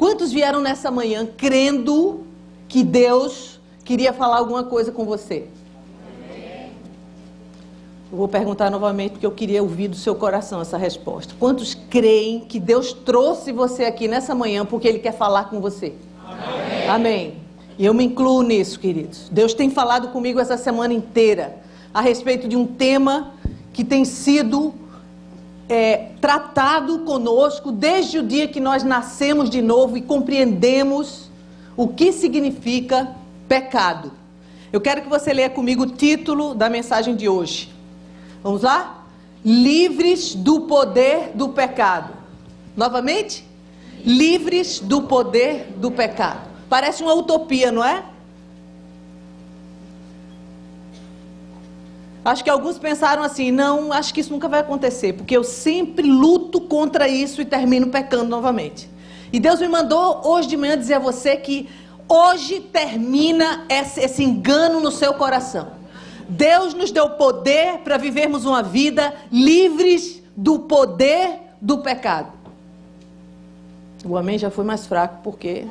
Quantos vieram nessa manhã crendo que Deus queria falar alguma coisa com você? Eu vou perguntar novamente porque eu queria ouvir do seu coração essa resposta. Quantos creem que Deus trouxe você aqui nessa manhã porque Ele quer falar com você? Amém. Amém. E eu me incluo nisso, queridos. Deus tem falado comigo essa semana inteira a respeito de um tema que tem sido tratado conosco desde o dia que nós nascemos de novo e compreendemos o que significa pecado. Eu quero que você leia comigo o título da mensagem de hoje. Vamos lá? Livres do poder do pecado. Novamente? Livres do poder do pecado. Parece uma utopia, não é? Acho que alguns pensaram assim, não, acho que isso nunca vai acontecer, porque eu sempre luto contra isso e termino pecando novamente. E Deus me mandou hoje de manhã dizer a você que hoje termina esse engano no seu coração. Deus nos deu poder para vivermos uma vida livres do poder do pecado. O amém já foi mais fraco, porque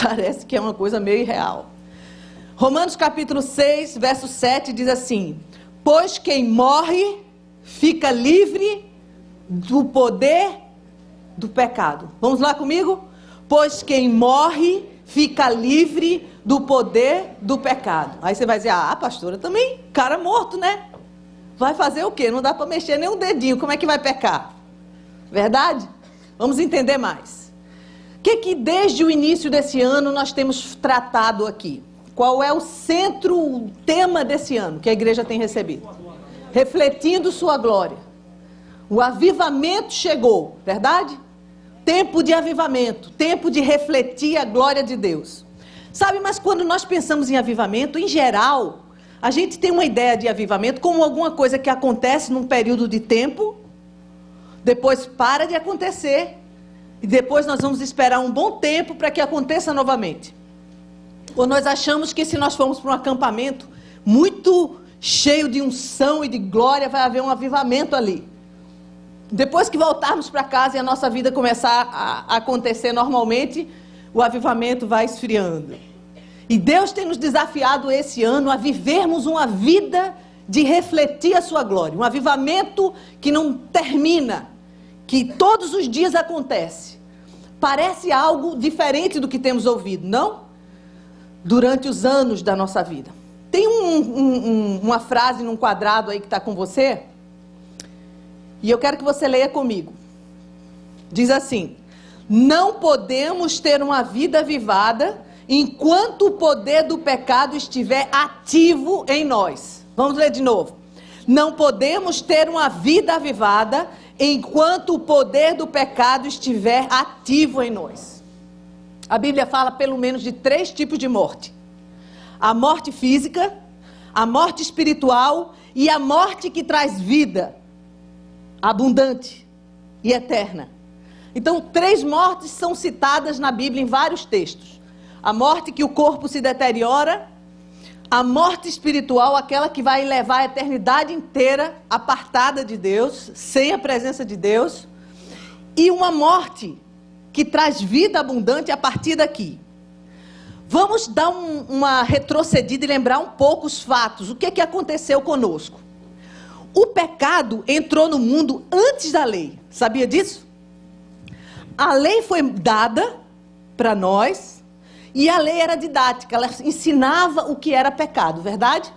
parece que é uma coisa meio irreal. Romanos capítulo 6, verso 7 diz assim: pois quem morre fica livre do poder do pecado. Vamos lá comigo? Pois quem morre fica livre do poder do pecado. Aí você vai dizer, pastora, também, cara morto, né? Vai fazer o quê? Não dá para mexer nem um dedinho, como é que vai pecar? Verdade? Vamos entender mais. O que desde o início desse ano nós temos tratado aqui? Qual é o centro, o tema desse ano que a igreja tem recebido? Refletindo sua glória. O avivamento chegou, verdade? Tempo de avivamento, tempo de refletir a glória de Deus. Sabe, mas quando nós pensamos em avivamento, em geral, a gente tem uma ideia de avivamento como alguma coisa que acontece num período de tempo, depois para de acontecer, e depois nós vamos esperar um bom tempo para que aconteça novamente. Ou nós achamos que se nós formos para um acampamento muito cheio de unção e de glória, vai haver um avivamento ali. Depois que voltarmos para casa e a nossa vida começar a acontecer normalmente, o avivamento vai esfriando. E Deus tem nos desafiado esse ano a vivermos uma vida de refletir a sua glória. Um avivamento que não termina, que todos os dias acontece. Parece algo diferente do que temos ouvido, não? Durante os anos da nossa vida. Tem uma frase num quadrado aí que está com você, e eu quero que você leia comigo. Diz assim: não podemos ter uma vida avivada enquanto o poder do pecado estiver ativo em nós. Vamos ler de novo. Não podemos ter uma vida avivada enquanto o poder do pecado estiver ativo em nós. A Bíblia fala pelo menos de 3 tipos de morte. A morte física, a morte espiritual e a morte que traz vida abundante e eterna. Então, 3 mortes são citadas na Bíblia em vários textos. A morte que o corpo se deteriora, a morte espiritual, aquela que vai levar a eternidade inteira apartada de Deus, sem a presença de Deus, e uma morte que traz vida abundante a partir daqui. Vamos dar uma retrocedida e lembrar um pouco os fatos. O que aconteceu conosco? O pecado entrou no mundo antes da lei. Sabia disso? A lei foi dada para nós e a lei era didática. Ela ensinava o que era pecado, verdade?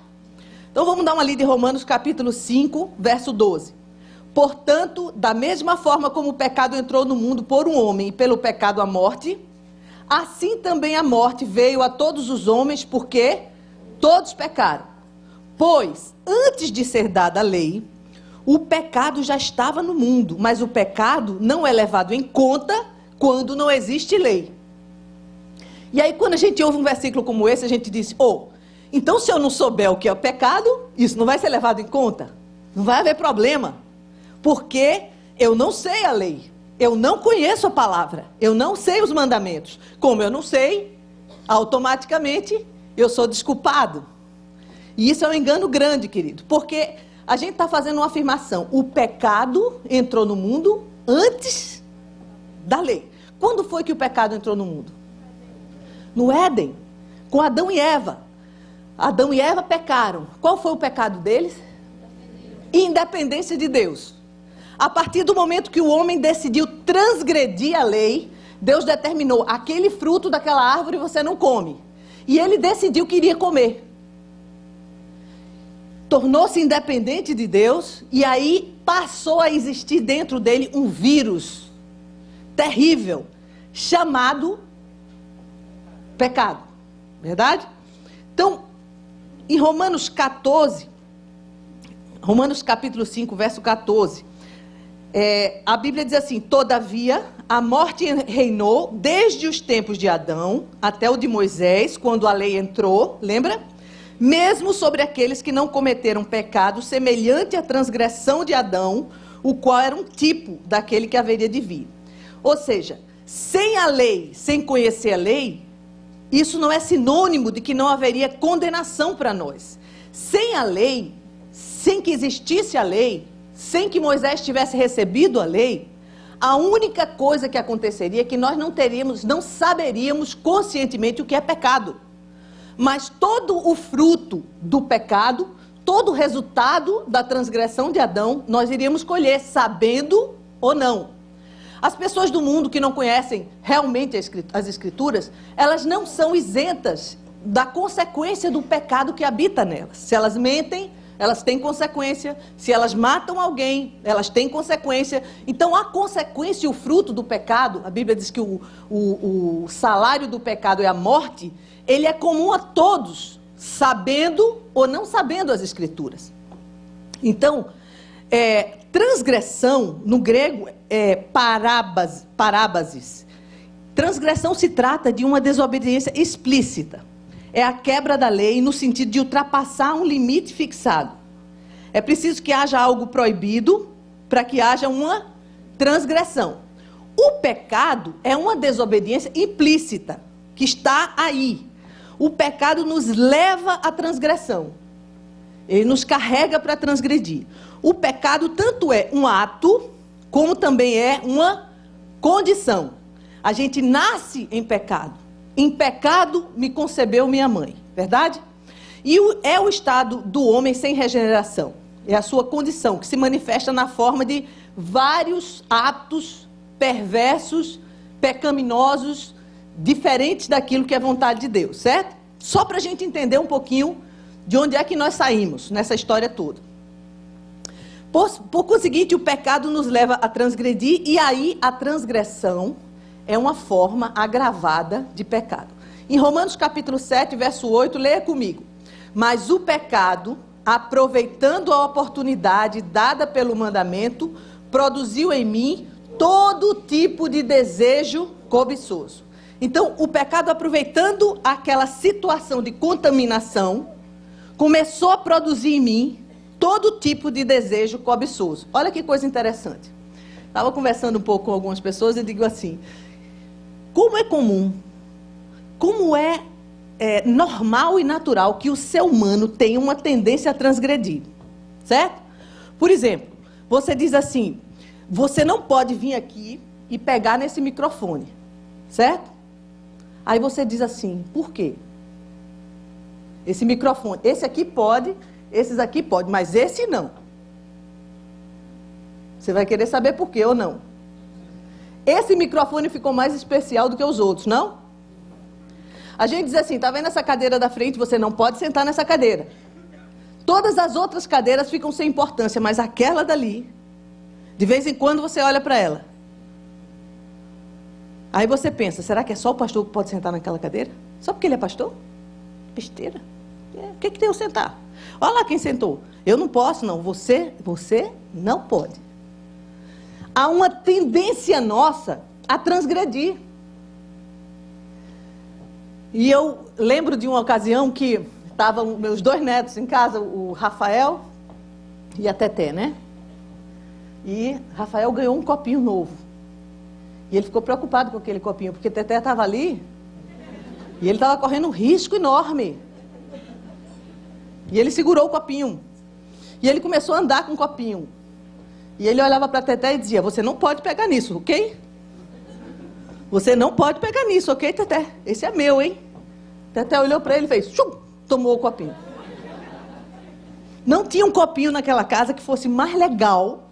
Então vamos dar uma lida em Romanos capítulo 5, verso 12. Portanto, da mesma forma como o pecado entrou no mundo por um homem e pelo pecado a morte, assim também a morte veio a todos os homens, porque todos pecaram. Pois, antes de ser dada a lei, o pecado já estava no mundo, mas o pecado não é levado em conta quando não existe lei. E aí, quando a gente ouve um versículo como esse, a gente diz, então se eu não souber o que é o pecado, isso não vai ser levado em conta? Não vai haver problema. Porque eu não sei a lei, eu não conheço a palavra, eu não sei os mandamentos. Como eu não sei, automaticamente eu sou desculpado. E isso é um engano grande, querido, porque a gente está fazendo uma afirmação: o pecado entrou no mundo antes da lei. Quando foi que o pecado entrou no mundo? No Éden, com Adão e Eva. Adão e Eva pecaram. Qual foi o pecado deles? Independência de Deus. A partir do momento que o homem decidiu transgredir a lei, Deus determinou, aquele fruto daquela árvore você não come. E ele decidiu que iria comer. Tornou-se independente de Deus e aí passou a existir dentro dele um vírus terrível, chamado pecado. Verdade? Então, em Romanos 14, Romanos capítulo 5, verso 14, a Bíblia diz assim: todavia, a morte reinou desde os tempos de Adão até o de Moisés, quando a lei entrou, lembra? Mesmo sobre aqueles que não cometeram pecado semelhante à transgressão de Adão, o qual era um tipo daquele que haveria de vir. Ou seja, sem a lei, sem conhecer a lei, isso não é sinônimo de que não haveria condenação para nós. Sem a lei, sem que existisse a lei, sem que Moisés tivesse recebido a lei, a única coisa que aconteceria é que nós não saberíamos conscientemente o que é pecado. Mas todo o fruto do pecado, todo o resultado da transgressão de Adão, nós iríamos colher, sabendo ou não. As pessoas do mundo que não conhecem realmente as Escrituras, elas não são isentas da consequência do pecado que habita nelas. Se elas mentem, elas têm consequência. Se elas matam alguém, elas têm consequência. Então, a consequência e o fruto do pecado, a Bíblia diz que o salário do pecado é a morte, ele é comum a todos, sabendo ou não sabendo as Escrituras. Então, transgressão, no grego, é parábasis. Transgressão se trata de uma desobediência explícita. É a quebra da lei no sentido de ultrapassar um limite fixado. É preciso que haja algo proibido para que haja uma transgressão. O pecado é uma desobediência implícita, que está aí. O pecado nos leva à transgressão. Ele nos carrega para transgredir. O pecado tanto é um ato, como também é uma condição. A gente nasce em pecado. Em pecado me concebeu minha mãe. Verdade? E é o estado do homem sem regeneração. É a sua condição, que se manifesta na forma de vários atos perversos, pecaminosos, diferentes daquilo que é vontade de Deus, certo? Só para a gente entender um pouquinho de onde é que nós saímos nessa história toda. Por conseguinte, o pecado nos leva a transgredir, e aí a transgressão é uma forma agravada de pecado. Em Romanos capítulo 7, verso 8, leia comigo. Mas o pecado, aproveitando a oportunidade dada pelo mandamento, produziu em mim todo tipo de desejo cobiçoso. Então, o pecado, aproveitando aquela situação de contaminação, começou a produzir em mim todo tipo de desejo cobiçoso. Olha que coisa interessante. Estava conversando um pouco com algumas pessoas e digo assim: como é comum, como é normal e natural que o ser humano tenha uma tendência a transgredir, certo? Por exemplo, você diz assim: você não pode vir aqui e pegar nesse microfone, certo? Aí você diz assim: por quê? Esse microfone, esse aqui pode, esses aqui pode, mas esse não. Você vai querer saber por quê ou não? Esse microfone ficou mais especial do que os outros, não? A gente diz assim: tá vendo essa cadeira da frente? Você não pode sentar nessa cadeira. Todas as outras cadeiras ficam sem importância, mas aquela dali, de vez em quando você olha para ela. Aí você pensa: será que é só o pastor que pode sentar naquela cadeira? Só porque ele é pastor? Besteira. O que tem eu sentar? Olha lá quem sentou. Eu não posso, não. Você não pode. Há uma tendência nossa a transgredir. E eu lembro de uma ocasião que estavam meus 2 netos em casa, o Rafael e a Teté, né? E Rafael ganhou um copinho novo. E ele ficou preocupado com aquele copinho, porque Teté estava ali e ele estava correndo um risco enorme. E ele segurou o copinho. E ele começou a andar com o copinho. E ele olhava para Teté e dizia: você não pode pegar nisso, ok? Você não pode pegar nisso, ok, Teté? Esse é meu, hein? Teté olhou para ele e fez, chum, tomou o copinho. Não tinha um copinho naquela casa que fosse mais legal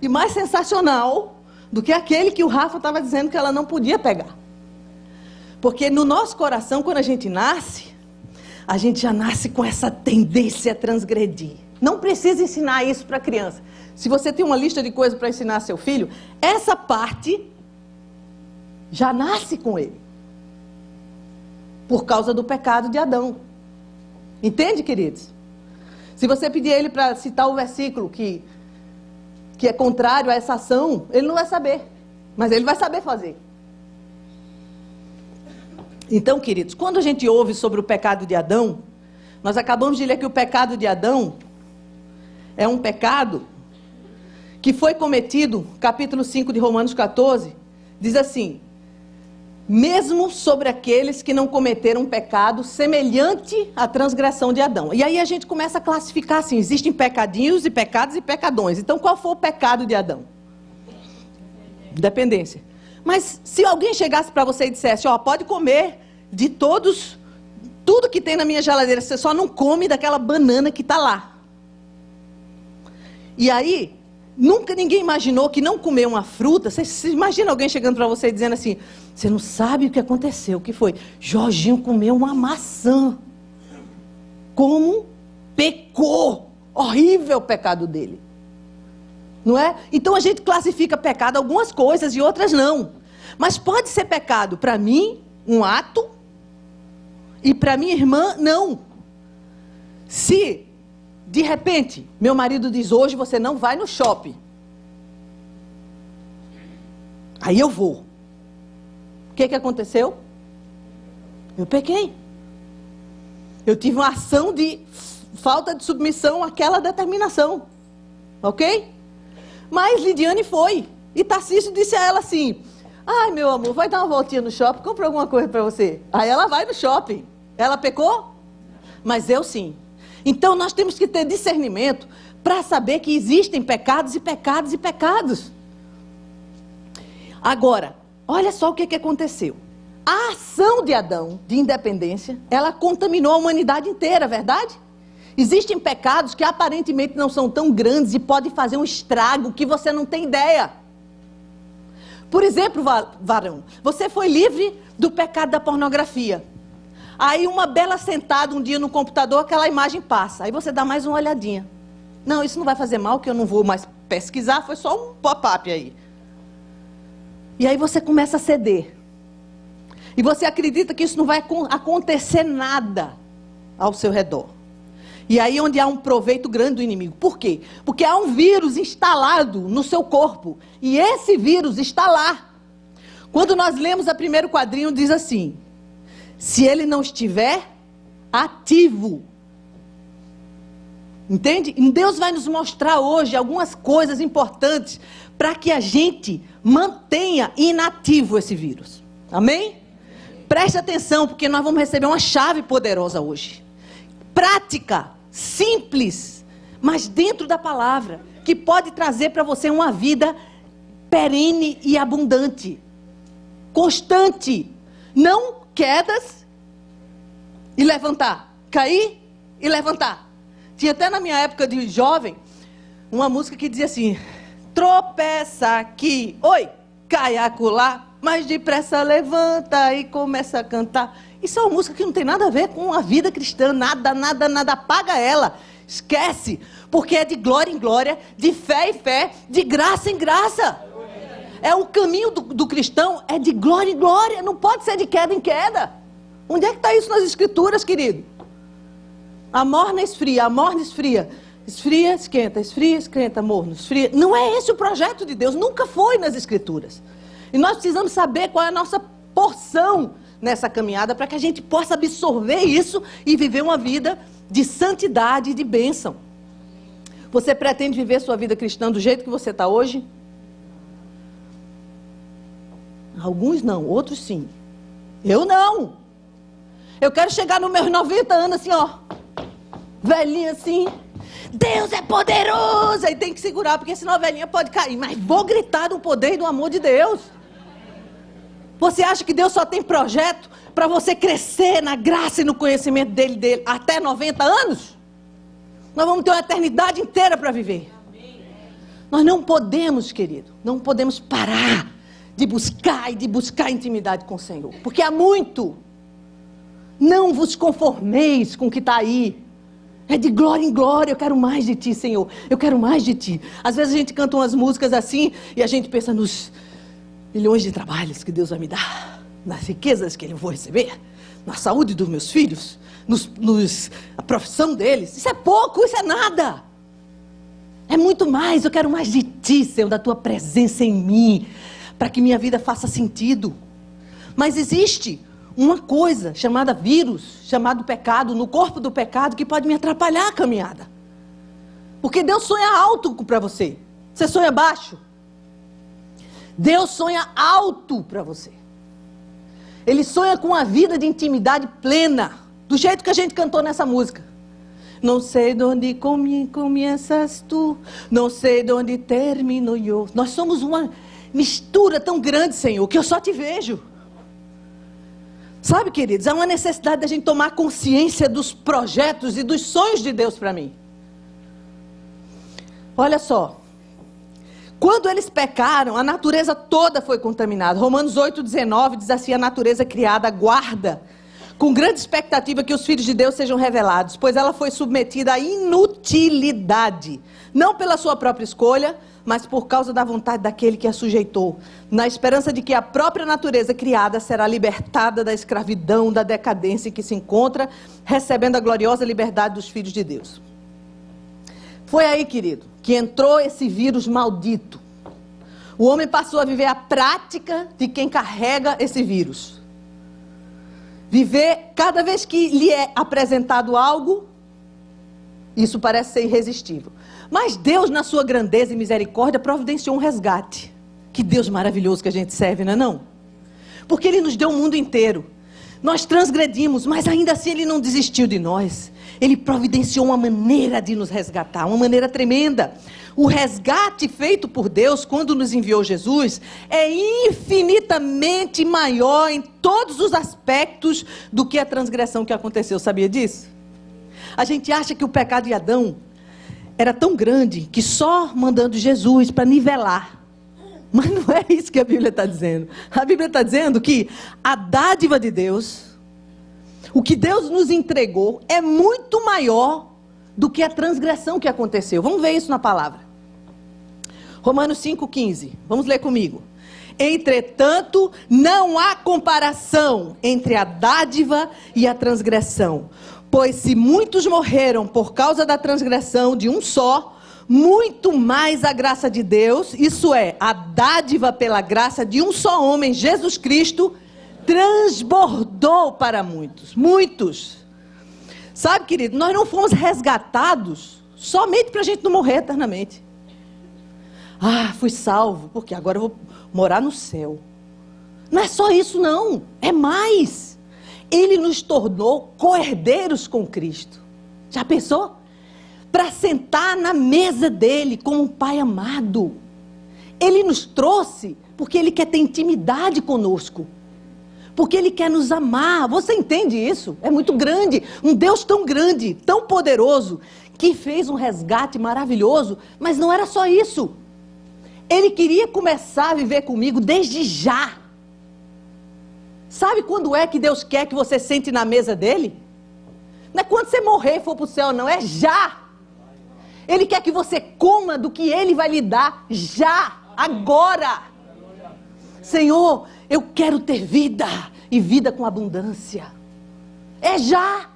e mais sensacional do que aquele que o Rafa estava dizendo que ela não podia pegar. Porque no nosso coração, quando a gente já nasce com essa tendência a transgredir. Não precisa ensinar isso para a criança. Se você tem uma lista de coisas para ensinar seu filho, essa parte já nasce com ele. Por causa do pecado de Adão. Entende, queridos? Se você pedir a ele para citar o versículo que é contrário a essa ação, ele não vai saber. Mas ele vai saber fazer. Então, queridos, quando a gente ouve sobre o pecado de Adão, nós acabamos de ler que o pecado de Adão é um pecado que foi cometido, capítulo 5 de Romanos 14, diz assim, mesmo sobre aqueles que não cometeram um pecado semelhante à transgressão de Adão. E aí a gente começa a classificar assim, existem pecadinhos e pecados e pecadões. Então qual foi o pecado de Adão? Dependência. Mas se alguém chegasse para você e dissesse, ó, pode comer de todos, tudo que tem na minha geladeira, você só não come daquela banana que está lá. E aí, nunca ninguém imaginou que não comer uma fruta, você imagina alguém chegando para você e dizendo assim, você não sabe o que aconteceu, o que foi? Jorginho comeu uma maçã. Como pecou. Horrível o pecado dele. Não é? Então a gente classifica pecado algumas coisas e outras não. Mas pode ser pecado para mim, um ato, e para minha irmã, não. Se, de repente, meu marido diz, hoje você não vai no shopping. Aí eu vou. O que aconteceu? Eu pequei. Eu tive uma ação de falta de submissão àquela determinação. Ok? Mas Lidiane foi. E Tarcísio disse a ela assim, ai meu amor, vai dar uma voltinha no shopping, compra alguma coisa para você. Aí ela vai no shopping. Ela pecou? Mas eu sim. Então nós temos que ter discernimento para saber que existem pecados e pecados e pecados. Agora, olha só o que aconteceu. A ação de Adão, de independência, ela contaminou a humanidade inteira, verdade? Existem pecados que aparentemente não são tão grandes e podem fazer um estrago que você não tem ideia. Por exemplo, varão, você foi livre do pecado da pornografia. Aí uma bela sentada um dia no computador, aquela imagem passa. Aí você dá mais uma olhadinha. Não, isso não vai fazer mal, que eu não vou mais pesquisar, foi só um pop-up aí. E aí você começa a ceder. E você acredita que isso não vai acontecer nada ao seu redor. E aí onde há um proveito grande do inimigo. Por quê? Porque há um vírus instalado no seu corpo. E esse vírus está lá. Quando nós lemos o primeiro quadrinho, diz assim, se ele não estiver ativo. Entende? E Deus vai nos mostrar hoje algumas coisas importantes para que a gente mantenha inativo esse vírus. Amém? Preste atenção, porque nós vamos receber uma chave poderosa hoje. Prática, simples, mas dentro da palavra, que pode trazer para você uma vida perene e abundante. Constante. Não quedas e levantar. Cair e levantar. Tinha até na minha época de jovem, uma música que dizia assim, tropeça aqui, oi, cai acolá, mas depressa levanta e começa a cantar. Isso é uma música que não tem nada a ver com a vida cristã, nada, apaga ela, esquece, porque é de glória em glória, de fé em fé, de graça em graça. É o caminho do cristão, é de glória em glória, não pode ser de queda em queda. Onde é que está isso nas escrituras, querido? A morna esfria, esfria, esquenta, morno, esfria. Não é esse o projeto de Deus, nunca foi nas escrituras. E nós precisamos saber qual é a nossa porção nessa caminhada, para que a gente possa absorver isso e viver uma vida de santidade e de bênção. Você pretende viver sua vida cristã do jeito que você está hoje? Alguns não, outros sim. Eu não. Eu quero chegar nos meus 90 anos assim, ó. Velhinha assim. Deus é poderoso. Aí tem que segurar, porque senão a velhinha pode cair. Mas vou gritar do poder e do amor de Deus. Você acha que Deus só tem projeto para você crescer na graça e no conhecimento dele até 90 anos? Nós vamos ter uma eternidade inteira para viver. Nós não podemos, querido, não podemos parar de buscar intimidade com o Senhor. Porque há muito. Não vos conformeis com o que está aí. É de glória em glória. Eu quero mais de ti, Senhor. Eu quero mais de ti. Às vezes a gente canta umas músicas assim e a gente pensa nos milhões de trabalhos que Deus vai me dar, nas riquezas que eu vou receber, na saúde dos meus filhos, a profissão deles. Isso é pouco, isso é nada. É muito mais. Eu quero mais de ti, Senhor, da tua presença em mim, para que minha vida faça sentido. Mas existe uma coisa chamada vírus, chamado pecado, no corpo do pecado, que pode me atrapalhar a caminhada. Porque Deus sonha alto para você. Você sonha baixo? Deus sonha alto para você. Ele sonha com uma vida de intimidade plena, do jeito que a gente cantou nessa música. Não sei de onde começas tu, não sei de onde termino eu. Nós somos uma mistura tão grande, Senhor, que eu só te vejo. Sabe, queridos, há uma necessidade da gente tomar consciência dos projetos e dos sonhos de Deus para mim. Olha só. Quando eles pecaram, a natureza toda foi contaminada. Romanos 8,19 diz assim: a natureza criada aguarda com grande expectativa que os filhos de Deus sejam revelados, pois ela foi submetida à inutilidade, não pela sua própria escolha, mas por causa da vontade daquele que a sujeitou, na esperança de que a própria natureza criada será libertada da escravidão, da decadência em que se encontra, recebendo a gloriosa liberdade dos filhos de Deus. Foi aí, querido, que entrou esse vírus maldito. O homem passou a viver a prática de quem carrega esse vírus. Viver, cada vez que lhe é apresentado algo, isso parece ser irresistível. Mas Deus, na sua grandeza e misericórdia, providenciou um resgate. Que Deus maravilhoso que a gente serve, não é não? Porque Ele nos deu o mundo inteiro. Nós transgredimos, mas ainda assim Ele não desistiu de nós. Ele providenciou uma maneira de nos resgatar, uma maneira tremenda. O resgate feito por Deus quando nos enviou Jesus é infinitamente maior em todos os aspectos do que a transgressão que aconteceu. Sabia disso? A gente acha que o pecado de Adão era tão grande que só mandando Jesus para nivelar. Mas não é isso que a Bíblia está dizendo. A Bíblia está dizendo que a dádiva de Deus, o que Deus nos entregou, é muito maior do que a transgressão que aconteceu. Vamos ver isso na palavra. Romanos 5,15. Vamos ler comigo. Entretanto, não há comparação entre a dádiva e a transgressão. Pois se muitos morreram por causa da transgressão de um só, muito mais a graça de Deus, isso é, a dádiva pela graça de um só homem, Jesus Cristo, transbordou para muitos. Muitos. Sabe, querido, nós não fomos resgatados somente para a gente não morrer eternamente. Ah, fui salvo, porque agora eu vou morar no céu. Não é só isso não, é mais. Ele nos tornou co-herdeiros com Cristo. Já pensou? Para sentar na mesa dele como um pai amado. Ele nos trouxe porque Ele quer ter intimidade conosco. Porque Ele quer nos amar. Você entende isso? É muito grande. Um Deus tão grande, tão poderoso, que fez um resgate maravilhoso. Mas não era só isso. Ele queria começar a viver comigo desde já. Sabe quando é que Deus quer que você sente na mesa dele? Não é quando você morrer e for para o céu, não. É já. Ele quer que você coma do que Ele vai lhe dar já, agora. Senhor, eu quero ter vida e vida com abundância. É já.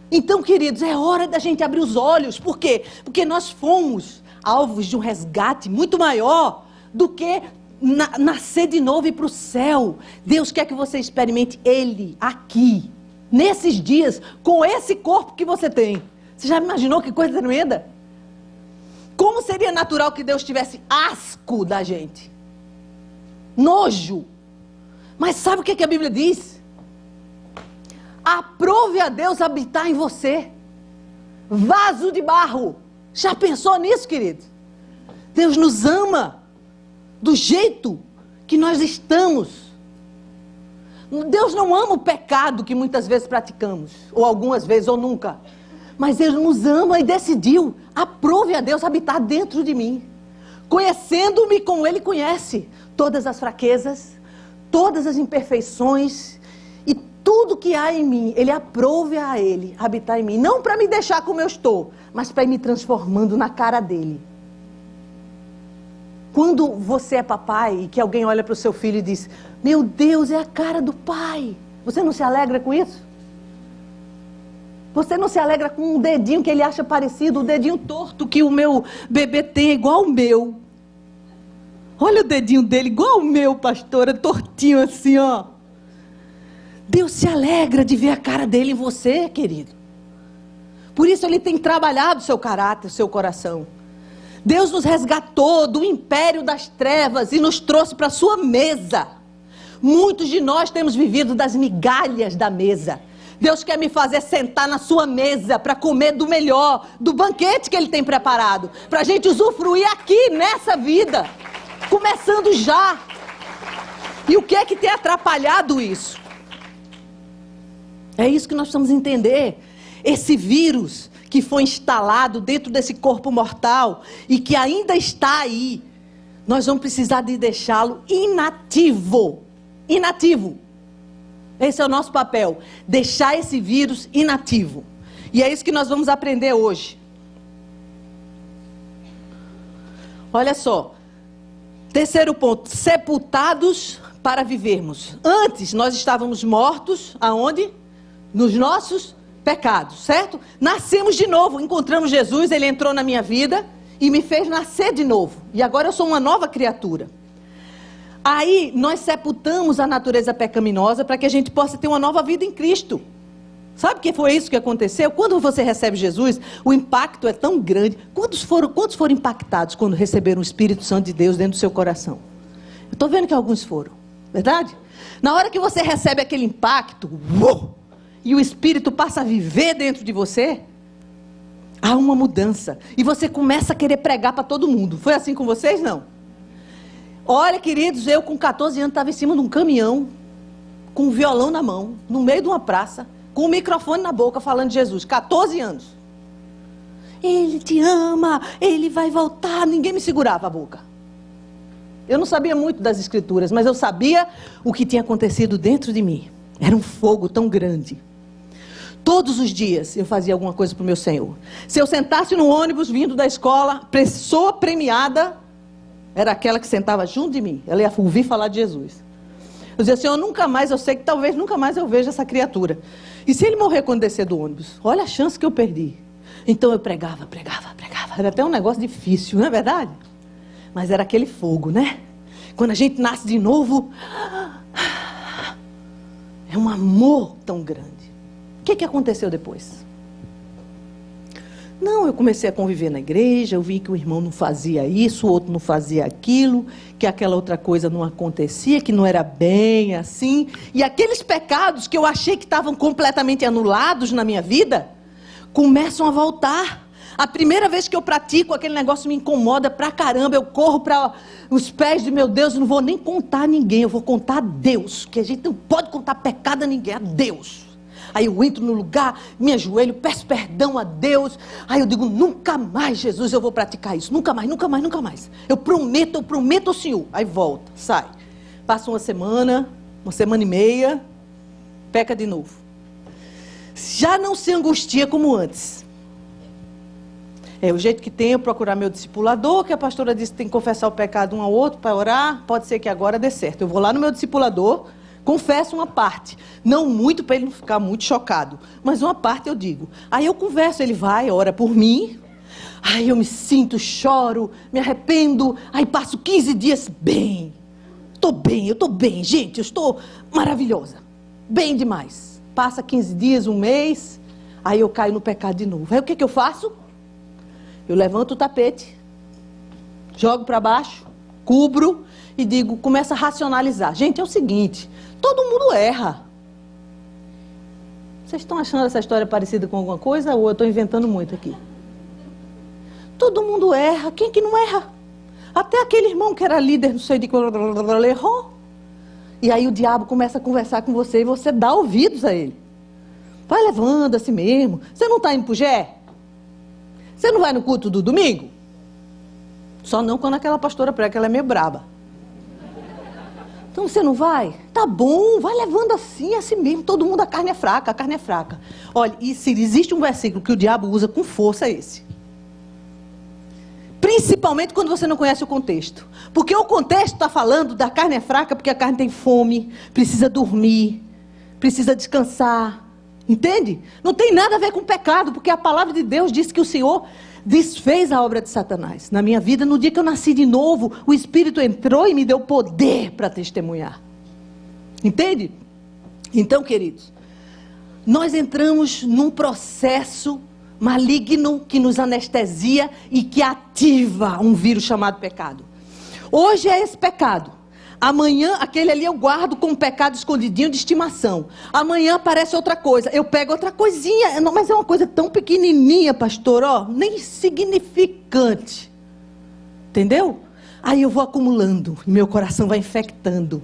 Então, queridos, é hora da gente abrir os olhos. Por quê? Porque nós fomos alvos de um resgate muito maior do que nascer de novo e ir para o céu. Deus quer que você experimente Ele aqui, nesses dias, com esse corpo que você tem. Você já imaginou que coisa tremenda? Como seria natural que Deus tivesse asco da gente? Nojo. Mas sabe o que a Bíblia diz? Aprove a Deus habitar em você. Vaso de barro. Já pensou nisso, querido? Deus nos ama do jeito que nós estamos. Deus não ama o pecado que muitas vezes praticamos, ou algumas vezes, ou nunca. Mas Ele nos ama e decidiu, aprove a Deus habitar dentro de mim. Conhecendo-me como Ele conhece todas as fraquezas, todas as imperfeições e tudo que há em mim, Ele aprove a Ele habitar em mim. Não para me deixar como eu estou, mas para ir me transformando na cara dEle. Quando você é papai e que alguém olha para o seu filho e diz: meu Deus, é a cara do pai. Você não se alegra com isso? Você não se alegra com um dedinho que ele acha parecido, o dedinho torto que o meu bebê tem, igual o meu. Olha o dedinho dele, igual o meu, pastora, tortinho assim, ó. Deus se alegra de ver a cara dele em você, querido. Por isso Ele tem trabalhado o seu caráter, o seu coração. Deus nos resgatou do império das trevas e nos trouxe para a sua mesa. Muitos de nós temos vivido das migalhas da mesa. Deus quer me fazer sentar na sua mesa para comer do melhor, do banquete que Ele tem preparado, para a gente usufruir aqui, nessa vida, começando já. E o que é que tem atrapalhado isso? É isso que nós precisamos entender. Esse vírus que foi instalado dentro desse corpo mortal e que ainda está aí, nós vamos precisar de deixá-lo inativo. Inativo. Esse é o nosso papel, deixar esse vírus inativo. E é isso que nós vamos aprender hoje. Olha só. Terceiro ponto, sepultados para vivermos. Antes nós estávamos mortos, aonde? Nos nossos pecados, certo? Nascemos de novo, encontramos Jesus, Ele entrou na minha vida e me fez nascer de novo. E agora eu sou uma nova criatura. Aí nós sepultamos a natureza pecaminosa para que a gente possa ter uma nova vida em Cristo. Sabe que foi isso que aconteceu? Quando você recebe Jesus, o impacto é tão grande. Quantos foram impactados quando receberam o Espírito Santo de Deus dentro do seu coração? Eu estou vendo que alguns foram, verdade? Na hora que você recebe aquele impacto, uou, e o Espírito passa a viver dentro de você, há uma mudança. E você começa a querer pregar para todo mundo. Foi assim com vocês? Não. Olha, queridos, eu com 14 anos estava em cima de um caminhão, com um violão na mão, no meio de uma praça, com um microfone na boca, falando de Jesus. 14 anos. Ele te ama, Ele vai voltar. Ninguém me segurava a boca. Eu não sabia muito das Escrituras, mas eu sabia o que tinha acontecido dentro de mim. Era um fogo tão grande. Todos os dias eu fazia alguma coisa para o meu Senhor. Se eu sentasse no ônibus vindo da escola, pessoa premiada era aquela que sentava junto de mim. Ela ia ouvir falar de Jesus. Eu dizia: Senhor, nunca mais, eu sei que talvez nunca mais eu veja essa criatura. E se ele morrer quando descer do ônibus? Olha a chance que eu perdi. Então eu pregava. Era até um negócio difícil, não é verdade? Mas era aquele fogo, né? Quando a gente nasce de novo, é um amor tão grande. O que aconteceu depois? Não, eu comecei a conviver na igreja, eu vi que o irmão não fazia isso, o outro não fazia aquilo, que aquela outra coisa não acontecia, que não era bem assim. E aqueles pecados que eu achei que estavam completamente anulados na minha vida, começam a voltar. A primeira vez que eu pratico, aquele negócio me incomoda pra caramba, eu corro para os pés de meu Deus, eu não vou nem contar a ninguém, eu vou contar a Deus, que a gente não pode contar pecado a ninguém, a Deus. Aí eu entro no lugar, me ajoelho, peço perdão a Deus. Aí eu digo: nunca mais, Jesus, eu vou praticar isso. Nunca mais. Eu prometo ao Senhor. Aí volta, sai. Passa uma semana e meia, peca de novo. Já não se angustia como antes. É o jeito que tem eu procurar meu discipulador, que a pastora disse que tem que confessar o pecado um ao outro para orar. Pode ser que agora dê certo. Eu vou lá no meu discipulador, confesso uma parte, não muito para ele não ficar muito chocado, mas uma parte eu digo. Aí eu converso, ele vai, ora por mim, aí eu me sinto, choro, me arrependo, aí passo 15 dias bem. Eu estou bem, gente, eu estou maravilhosa, bem demais. Passa 15 dias, um mês, aí eu caio no pecado de novo. Aí o que eu faço? Eu levanto o tapete, jogo para baixo, cubro e digo, começa a racionalizar. Gente, é o seguinte, todo mundo erra. Vocês estão achando essa história parecida com alguma coisa ou eu estou inventando muito aqui? Todo mundo erra. Quem que não erra? Até aquele irmão que era líder, não sei de que, errou. E aí o diabo começa a conversar com você e você dá ouvidos a ele. Vai levando assim mesmo. Você não está indo para o GE? Você não vai no culto do domingo? Só não quando aquela pastora prega, que ela é meio braba. Então você não vai? Tá bom, vai levando assim mesmo. Todo mundo, a carne é fraca, a carne é fraca. Olha, e se existe um versículo que o diabo usa com força, é esse. Principalmente quando você não conhece o contexto. Porque o contexto está falando da carne é fraca porque a carne tem fome, precisa dormir, precisa descansar. Entende? Não tem nada a ver com pecado, porque a palavra de Deus diz que o Senhor desfez a obra de Satanás. Na minha vida, no dia que eu nasci de novo, o Espírito entrou e me deu poder para testemunhar. Entende? Então, queridos, nós entramos num processo maligno que nos anestesia e que ativa um vírus chamado pecado. Hoje é esse pecado. Amanhã, aquele ali eu guardo como pecado escondidinho de estimação. Amanhã aparece outra coisa. Eu pego outra coisinha, mas é uma coisa tão pequenininha, pastor, ó, nem significante. Entendeu? Aí eu vou acumulando, e meu coração vai infectando.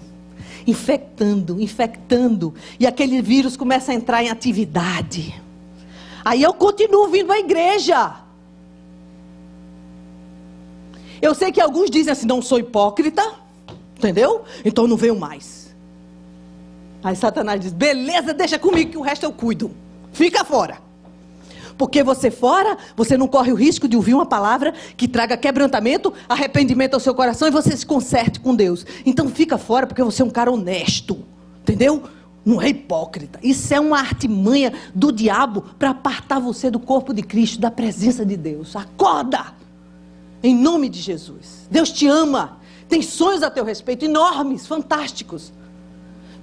E aquele vírus começa a entrar em atividade. Aí eu continuo vindo à igreja. Eu sei que alguns dizem assim, não sou hipócrita. Entendeu? Então não venho mais. Aí Satanás diz, beleza, deixa comigo que o resto eu cuido. Fica fora. Porque você fora, você não corre o risco de ouvir uma palavra que traga quebrantamento, arrependimento ao seu coração e você se conserte com Deus. Então fica fora porque você é um cara honesto. Entendeu? Não é hipócrita. Isso é uma artimanha do diabo para apartar você do corpo de Cristo, da presença de Deus. Acorda! Em nome de Jesus. Deus te ama. Tem sonhos a teu respeito, enormes, fantásticos.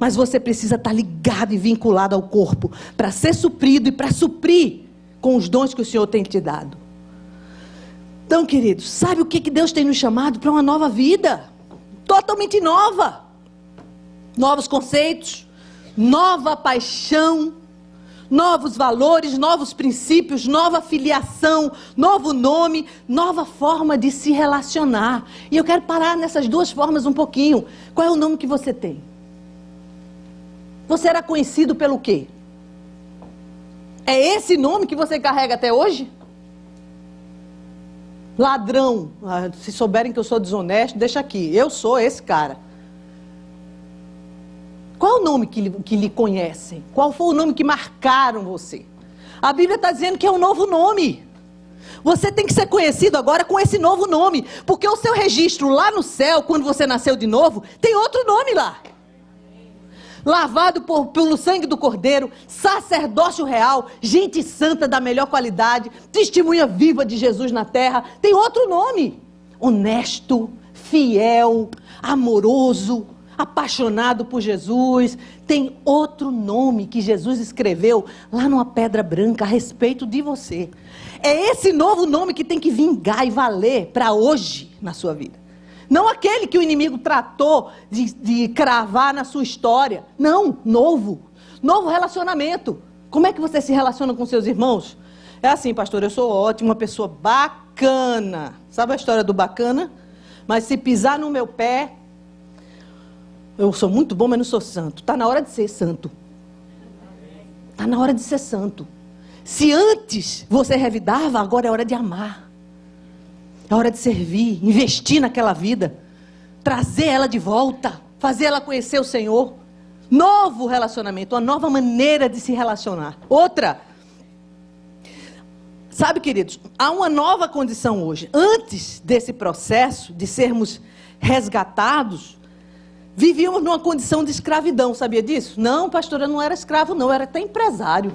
Mas você precisa estar ligado e vinculado ao corpo, para ser suprido e para suprir com os dons que o Senhor tem te dado. Então, queridos, sabe o que Deus tem nos chamado para uma nova vida? Totalmente nova. Novos conceitos, nova paixão, novos valores, novos princípios, nova filiação, novo nome, nova forma de se relacionar. E eu quero parar nessas duas formas um pouquinho. Qual é o nome que você tem? Você era conhecido pelo quê? É esse nome que você carrega até hoje? Ladrão. Se souberem que eu sou desonesto, deixa aqui. Eu sou esse cara. Qual é o nome que lhe conhecem? Qual foi o nome que marcaram você? A Bíblia está dizendo que é um novo nome. Você tem que ser conhecido agora com esse novo nome. Porque o seu registro lá no céu, quando você nasceu de novo, tem outro nome lá. Lavado pelo sangue do Cordeiro, sacerdócio real, gente santa da melhor qualidade, testemunha viva de Jesus na terra. Tem outro nome. Honesto, fiel, amoroso, apaixonado por Jesus. Tem outro nome que Jesus escreveu lá numa pedra branca a respeito de você. É esse novo nome que tem que vingar e valer para hoje na sua vida. Não aquele que o inimigo tratou de cravar na sua história. Não, novo. Novo relacionamento. Como é que você se relaciona com seus irmãos? É assim, pastor, eu sou ótimo, uma pessoa bacana. Sabe a história do bacana? Mas se pisar no meu pé, eu sou muito bom, mas não sou santo. Está na hora de ser santo. Está na hora de ser santo. Se antes você revidava, agora é hora de amar. É hora de servir, investir naquela vida, trazer ela de volta, fazer ela conhecer o Senhor. Novo relacionamento, uma nova maneira de se relacionar. Outra, sabe, queridos, há uma nova condição hoje. Antes desse processo de sermos resgatados, vivíamos numa condição de escravidão, sabia disso? Não, pastor, eu não era escravo não, eu era até empresário.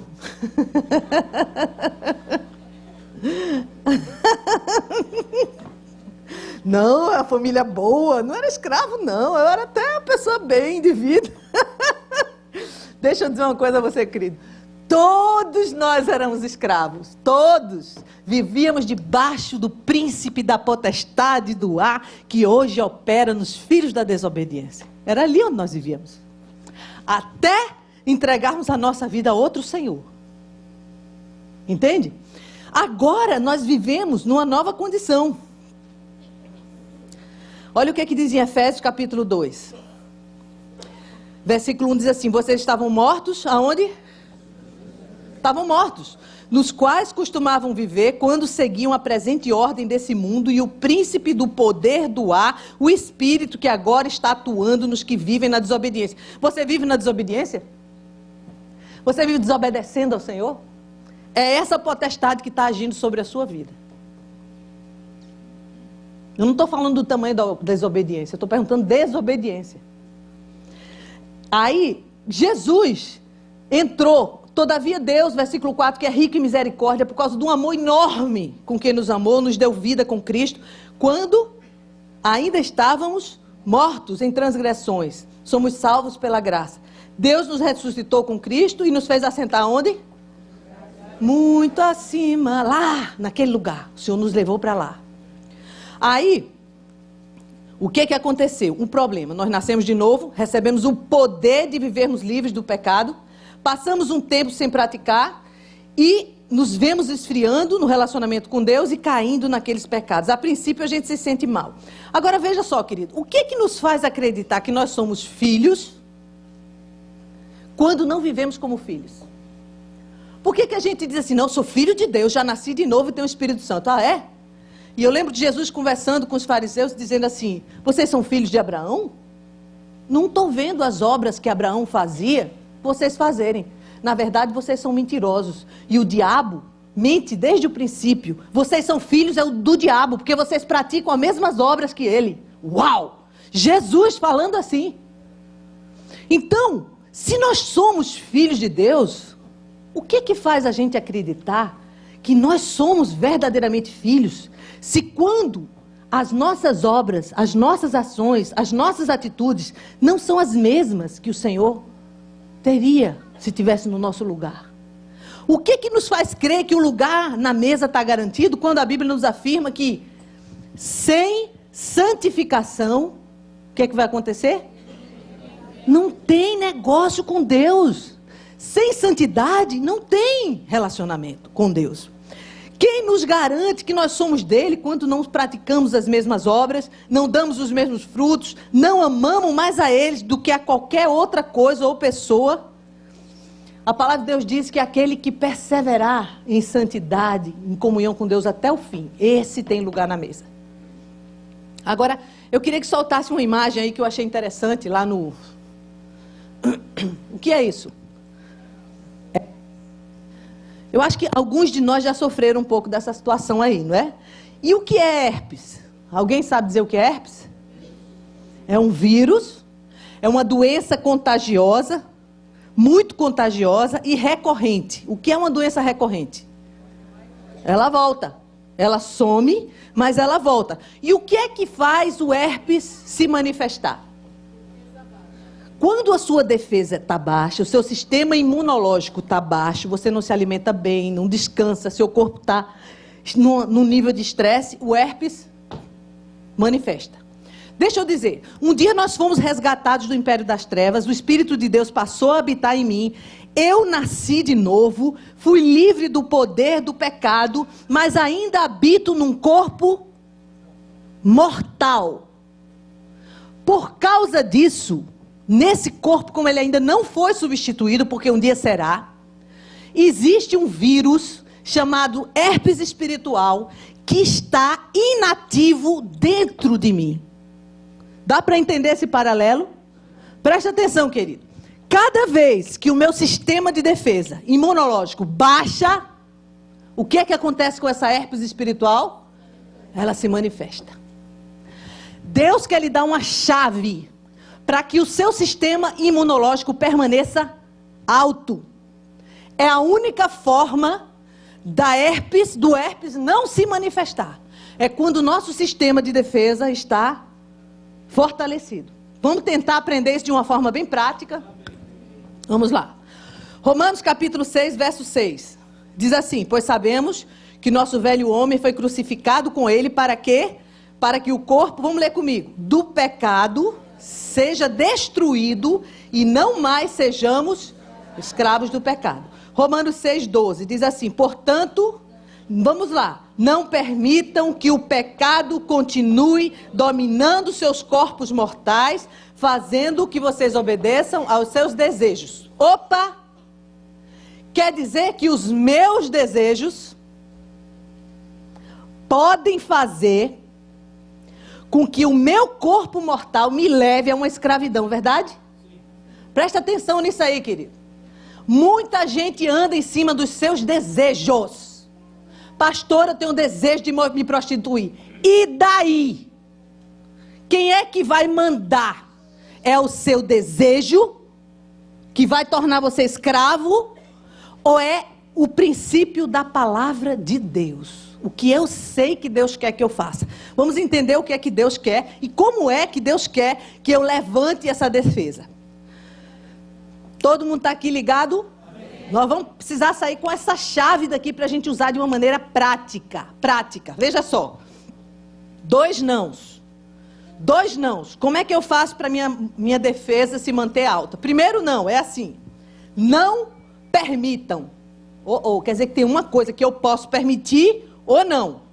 Não, a família boa, não era escravo não, eu era até uma pessoa bem de vida. Deixa eu dizer uma coisa a você, querido. Todos nós éramos escravos, todos vivíamos debaixo do príncipe da potestade do ar, que hoje opera nos filhos da desobediência. Era ali onde nós vivíamos, até entregarmos a nossa vida a outro Senhor. Entende? Agora nós vivemos numa nova condição. Olha o que diz em Efésios capítulo 2. Versículo 1 diz assim: vocês estavam mortos, aonde? Estavam mortos, nos quais costumavam viver quando seguiam a presente ordem desse mundo e o príncipe do poder do ar, o espírito que agora está atuando nos que vivem na desobediência. Você vive na desobediência? Você vive desobedecendo ao Senhor? É essa potestade que está agindo sobre a sua vida. Eu não estou falando do tamanho da desobediência, eu estou perguntando desobediência. Aí, Jesus entrou. Todavia Deus, versículo 4, que é rico em misericórdia, por causa de um amor enorme com quem nos amou, nos deu vida com Cristo, quando ainda estávamos mortos em transgressões, somos salvos pela graça. Deus nos ressuscitou com Cristo e nos fez assentar onde? Muito acima, lá, naquele lugar. O Senhor nos levou para lá. Aí, o que aconteceu? Um problema. Nós nascemos de novo, recebemos o poder de vivermos livres do pecado, passamos um tempo sem praticar e nos vemos esfriando no relacionamento com Deus e caindo naqueles pecados. A princípio a gente se sente mal. Agora veja só, querido, o que nos faz acreditar que nós somos filhos quando não vivemos como filhos? Por que a gente diz assim, não, eu sou filho de Deus, já nasci de novo e tenho o Espírito Santo? Ah, é? E eu lembro de Jesus conversando com os fariseus, dizendo assim, vocês são filhos de Abraão? Não estou vendo as obras que Abraão fazia vocês fazerem. Na verdade, vocês são mentirosos. E o diabo mente desde o princípio. Vocês são filhos do diabo, porque vocês praticam as mesmas obras que ele. Uau! Jesus falando assim. Então, se nós somos filhos de Deus, o que faz a gente acreditar que nós somos verdadeiramente filhos, se quando as nossas obras, as nossas ações, as nossas atitudes não são as mesmas que o Senhor teria se estivesse no nosso lugar? O que nos faz crer que o lugar na mesa está garantido quando a Bíblia nos afirma que sem santificação, o que vai acontecer? Não tem negócio com Deus. Sem santidade não tem relacionamento com Deus. Quem nos garante que nós somos dele quando não praticamos as mesmas obras, não damos os mesmos frutos, não amamos mais a eles do que a qualquer outra coisa ou pessoa? A palavra de Deus diz que aquele que perseverar em santidade, em comunhão com Deus até o fim, esse tem lugar na mesa. Agora, eu queria que soltasse uma imagem aí que eu achei interessante lá no... O que é isso? Eu acho que alguns de nós já sofreram um pouco dessa situação aí, não é? E o que é herpes? Alguém sabe dizer o que é herpes? É um vírus, é uma doença contagiosa, muito contagiosa e recorrente. O que é uma doença recorrente? Ela volta. Ela some, mas ela volta. E o que é que faz o herpes se manifestar? Quando a sua defesa está baixa, o seu sistema imunológico está baixo, você não se alimenta bem, não descansa, seu corpo está no nível de estresse, o herpes manifesta. Deixa eu dizer, um dia nós fomos resgatados do império das trevas, o Espírito de Deus passou a habitar em mim, eu nasci de novo, fui livre do poder do pecado, mas ainda habito num corpo mortal. Por causa disso, nesse corpo, como ele ainda não foi substituído, porque um dia será, existe um vírus chamado herpes espiritual que está inativo dentro de mim. Dá para entender esse paralelo? Presta atenção, querido. Cada vez que o meu sistema de defesa imunológico baixa, o que é que acontece com essa herpes espiritual? Ela se manifesta. Deus quer lhe dar uma chave para que o seu sistema imunológico permaneça alto. É a única forma do herpes não se manifestar. É quando o nosso sistema de defesa está fortalecido. Vamos tentar aprender isso de uma forma bem prática. Vamos lá. Romanos capítulo 6, verso 6. Diz assim, pois sabemos que nosso velho homem foi crucificado com ele para quê? Para que o corpo, vamos ler comigo, do pecado seja destruído e não mais sejamos escravos do pecado. Romanos 6, 12 diz assim, portanto, Vamos lá. Não permitam que o pecado continue dominando seus corpos mortais, fazendo que vocês obedeçam aos seus desejos. Opa! Quer dizer que os meus desejos podem fazer com que o meu corpo mortal me leve a uma escravidão, verdade? Sim. Presta atenção nisso aí, querido. Muita gente anda em cima dos seus desejos. Pastor, eu tenho um desejo de me prostituir. E daí? Quem é que vai mandar? É o seu desejo que vai tornar você escravo? Ou é o princípio da palavra de Deus? O que eu sei que Deus quer que eu faça. Vamos entender o que é que Deus quer e como é que Deus quer que eu levante essa defesa. Todo mundo está aqui ligado? Amém. Nós vamos precisar sair com essa chave daqui para a gente usar de uma maneira prática. Prática. Veja só. 2 nãos. 2 nãos. Como é que eu faço para minha defesa se manter alta? Primeiro não, é assim. Não permitam. Quer dizer que tem uma coisa que eu posso permitir ou não.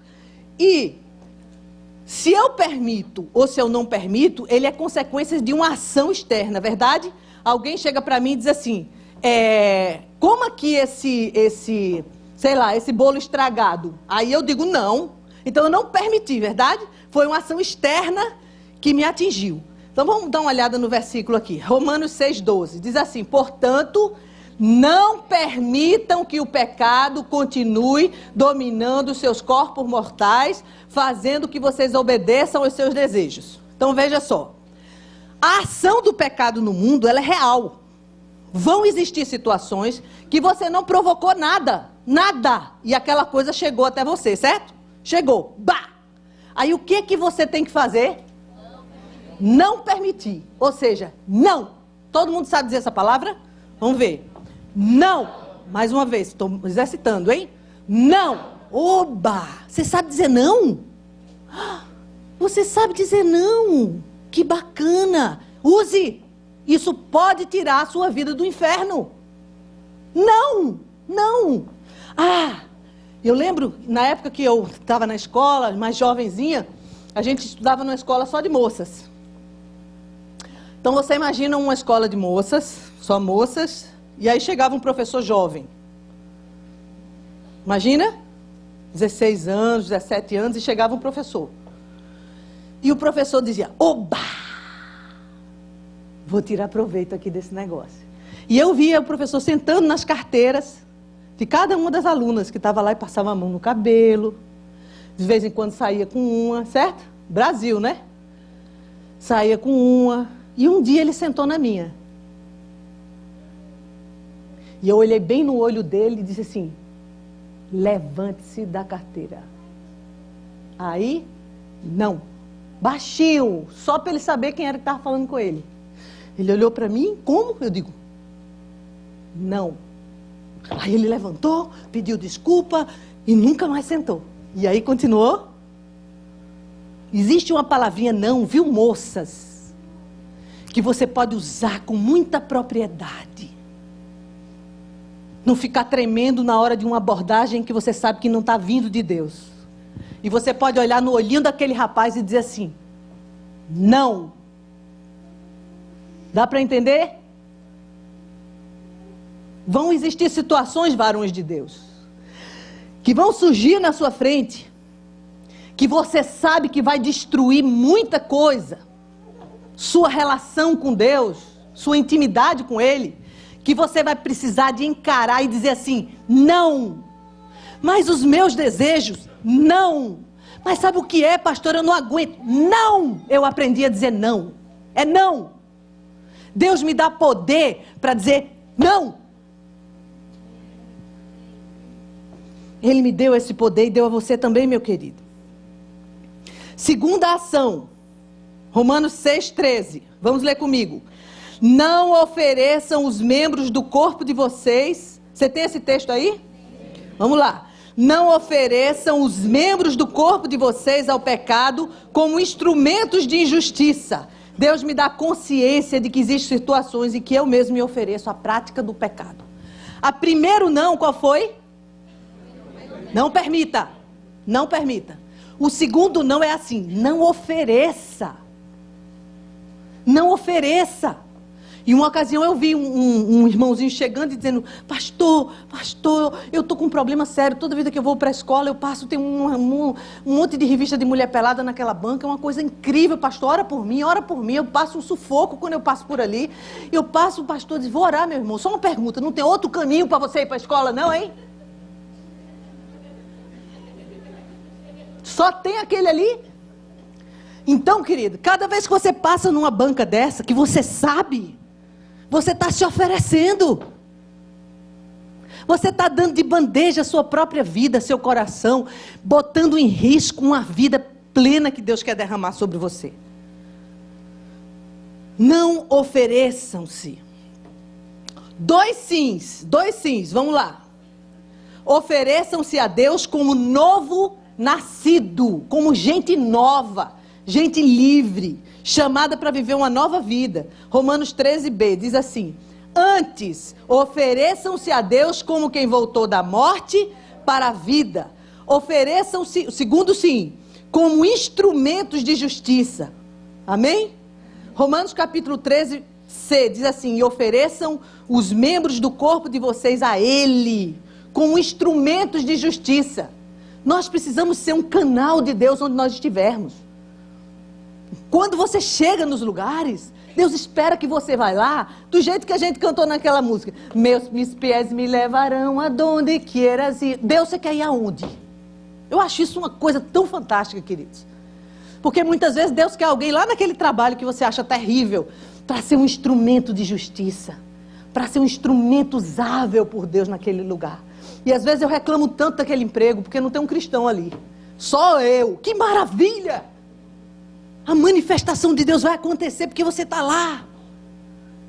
E se eu permito ou se eu não permito, ele é consequência de uma ação externa, verdade? Alguém chega para mim e diz assim, como aqui esse bolo estragado? Aí eu digo não. Então eu não permiti, verdade? Foi uma ação externa que me atingiu. Então vamos dar uma olhada no versículo aqui. Romanos 6,12. Diz assim, portanto, não permitam que o pecado continue dominando os seus corpos mortais, fazendo que vocês obedeçam aos seus desejos. Então veja só. A ação do pecado no mundo, ela é real. Vão existir situações que você não provocou nada. Nada. E aquela coisa chegou até você, certo? Chegou. Bah! Aí o que você tem que fazer? Não permitir. Ou seja, não. Todo mundo sabe dizer essa palavra? Vamos ver. Não. Mais uma vez, estou exercitando, hein? Não. Oba! Você sabe dizer não? Você sabe dizer não. Que bacana. Use. Isso pode tirar a sua vida do inferno. Não. Não. Eu lembro, na época que eu estava na escola, mais jovenzinha, a gente estudava numa escola só de moças. Então você imagina uma escola de moças, só moças, e aí chegava um professor jovem. Imagina, 16 anos, 17 anos, e chegava um professor. E o professor dizia, oba! Vou tirar proveito aqui desse negócio. E eu via o professor sentando nas carteiras de cada uma das alunas que estava lá e passava a mão no cabelo. De vez em quando saía com uma, certo? Brasil, né? Saía com uma. E um dia ele sentou na minha. E eu olhei bem no olho dele e disse assim, levante-se da carteira. Aí, não. Baixinho, só para ele saber quem era que estava falando com ele. Ele olhou para mim, como? Eu digo, não. Aí ele levantou, pediu desculpa e nunca mais sentou. E aí continuou. Existe uma palavrinha não, viu, moças? Que você pode usar com muita propriedade. Não ficar tremendo na hora de uma abordagem que você sabe que não está vindo de Deus. E você pode olhar no olhinho daquele rapaz e dizer assim, não. Dá para entender? Vão existir situações, varões de Deus, que vão surgir na sua frente, que você sabe que vai destruir muita coisa, sua relação com Deus, sua intimidade com Ele, que você vai precisar de encarar e dizer assim, não. Mas os meus desejos, não. Mas sabe o que é, pastor? Eu não aguento. Não! Eu aprendi a dizer não. É não. Deus me dá poder para dizer não. Ele me deu esse poder e deu a você também, meu querido. Segunda ação. Romanos 6,13. Vamos ler comigo. Não ofereçam os membros do corpo de vocês. Você tem esse texto aí? Vamos lá. Não ofereçam os membros do corpo de vocês ao pecado como instrumentos de injustiça. Deus me dá consciência de que existem situações em que eu mesmo me ofereço à prática do pecado. A primeiro não, qual foi? Não permita. Não permita. O segundo não é assim. Não ofereça. Não ofereça. Em uma ocasião eu vi um irmãozinho chegando e dizendo: pastor, eu estou com um problema sério. Toda vida que eu vou para a escola, eu passo, tem um monte de revista de mulher pelada naquela banca. É uma coisa incrível, pastor. Ora por mim. Eu passo um sufoco quando eu passo por ali. Eu passo, o pastor diz: vou orar, meu irmão. Só uma pergunta: não tem outro caminho para você ir para a escola, não, hein? Só tem aquele ali? Então, querido, cada vez que você passa numa banca dessa, que você sabe, você está se oferecendo. Você está dando de bandeja a sua própria vida, seu coração, botando em risco uma vida plena que Deus quer derramar sobre você. Não ofereçam-se. Dois sims, vamos lá. Ofereçam-se a Deus como novo nascido, como gente nova, gente livre, chamada para viver uma nova vida. Romanos 13b diz assim: antes, ofereçam-se a Deus como quem voltou da morte para a vida. Ofereçam-se, segundo sim, como instrumentos de justiça. Amém? Romanos capítulo 13c diz assim: e ofereçam os membros do corpo de vocês a Ele, como instrumentos de justiça. Nós precisamos ser um canal de Deus onde nós estivermos. Quando você chega nos lugares, Deus espera que você vá lá, do jeito que a gente cantou naquela música. Meus pés me levarão aonde queiras ir. Deus, você quer ir aonde? Eu acho isso uma coisa tão fantástica, queridos. Porque muitas vezes Deus quer alguém lá naquele trabalho que você acha terrível, para ser um instrumento de justiça, para ser um instrumento usável por Deus naquele lugar. E às vezes eu reclamo tanto daquele emprego, porque não tem um cristão ali. Só eu. Que maravilha! A manifestação de Deus vai acontecer porque você está lá.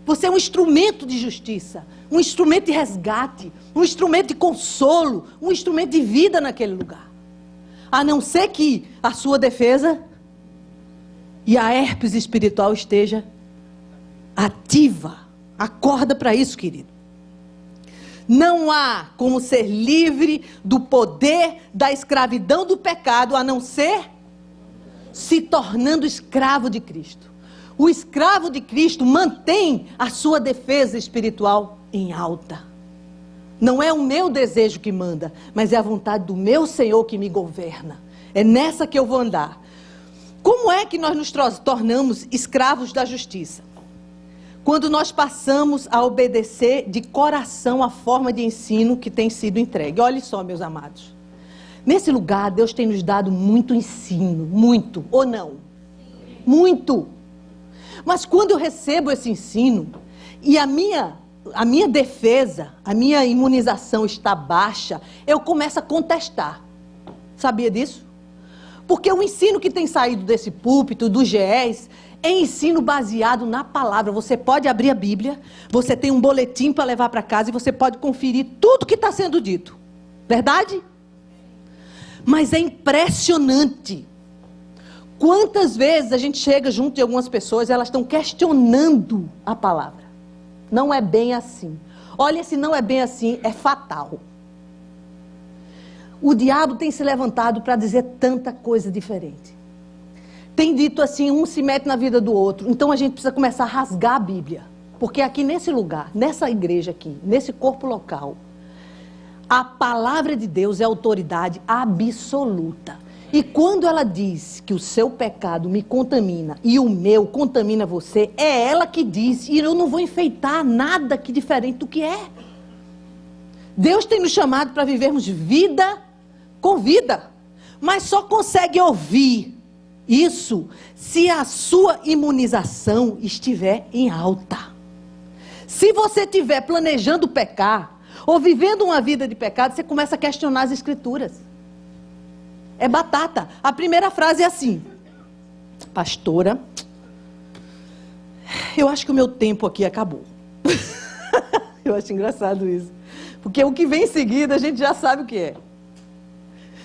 Você é um instrumento de justiça, um instrumento de resgate, um instrumento de consolo, um instrumento de vida naquele lugar. A não ser que a sua defesa e a herpes espiritual esteja ativa. Acorda para isso, querido. Não há como ser livre do poder da escravidão do pecado, a não ser se tornando escravo de Cristo. O escravo de Cristo mantém a sua defesa espiritual em alta. Não é o meu desejo que manda, mas é a vontade do meu Senhor que me governa. É nessa que eu vou andar. Como é que nós nos tornamos escravos da justiça? Quando nós passamos a obedecer de coração a forma de ensino que tem sido entregue. Olha só, meus amados. Nesse lugar, Deus tem nos dado muito ensino. Muito, ou não? Muito. Mas quando eu recebo esse ensino, e a minha defesa, a minha imunização está baixa, eu começo a contestar. Sabia disso? Porque o ensino que tem saído desse púlpito, do GES, é ensino baseado na palavra. Você pode abrir a Bíblia, você tem um boletim para levar para casa e você pode conferir tudo que está sendo dito. Verdade? Mas é impressionante. Quantas vezes a gente chega junto de algumas pessoas e elas estão questionando a palavra. Não é bem assim. Olha, se não é bem assim, é fatal. O diabo tem se levantado para dizer tanta coisa diferente. Tem dito assim, um se mete na vida do outro. Então a gente precisa começar a rasgar a Bíblia. Porque aqui nesse lugar, nessa igreja aqui, nesse corpo local, a palavra de Deus é autoridade absoluta. E quando ela diz que o seu pecado me contamina e o meu contamina você, é ela que diz. E eu não vou enfeitar nada que diferente do que é. Deus tem nos chamado para vivermos vida com vida. Mas só consegue ouvir isso se a sua imunização estiver em alta. Se você estiver planejando pecar, ou vivendo uma vida de pecado, você começa a questionar as escrituras. É batata. A primeira frase é assim: pastora, eu acho que o meu tempo aqui acabou. Eu acho engraçado isso. Porque o que vem em seguida a gente já sabe o que é.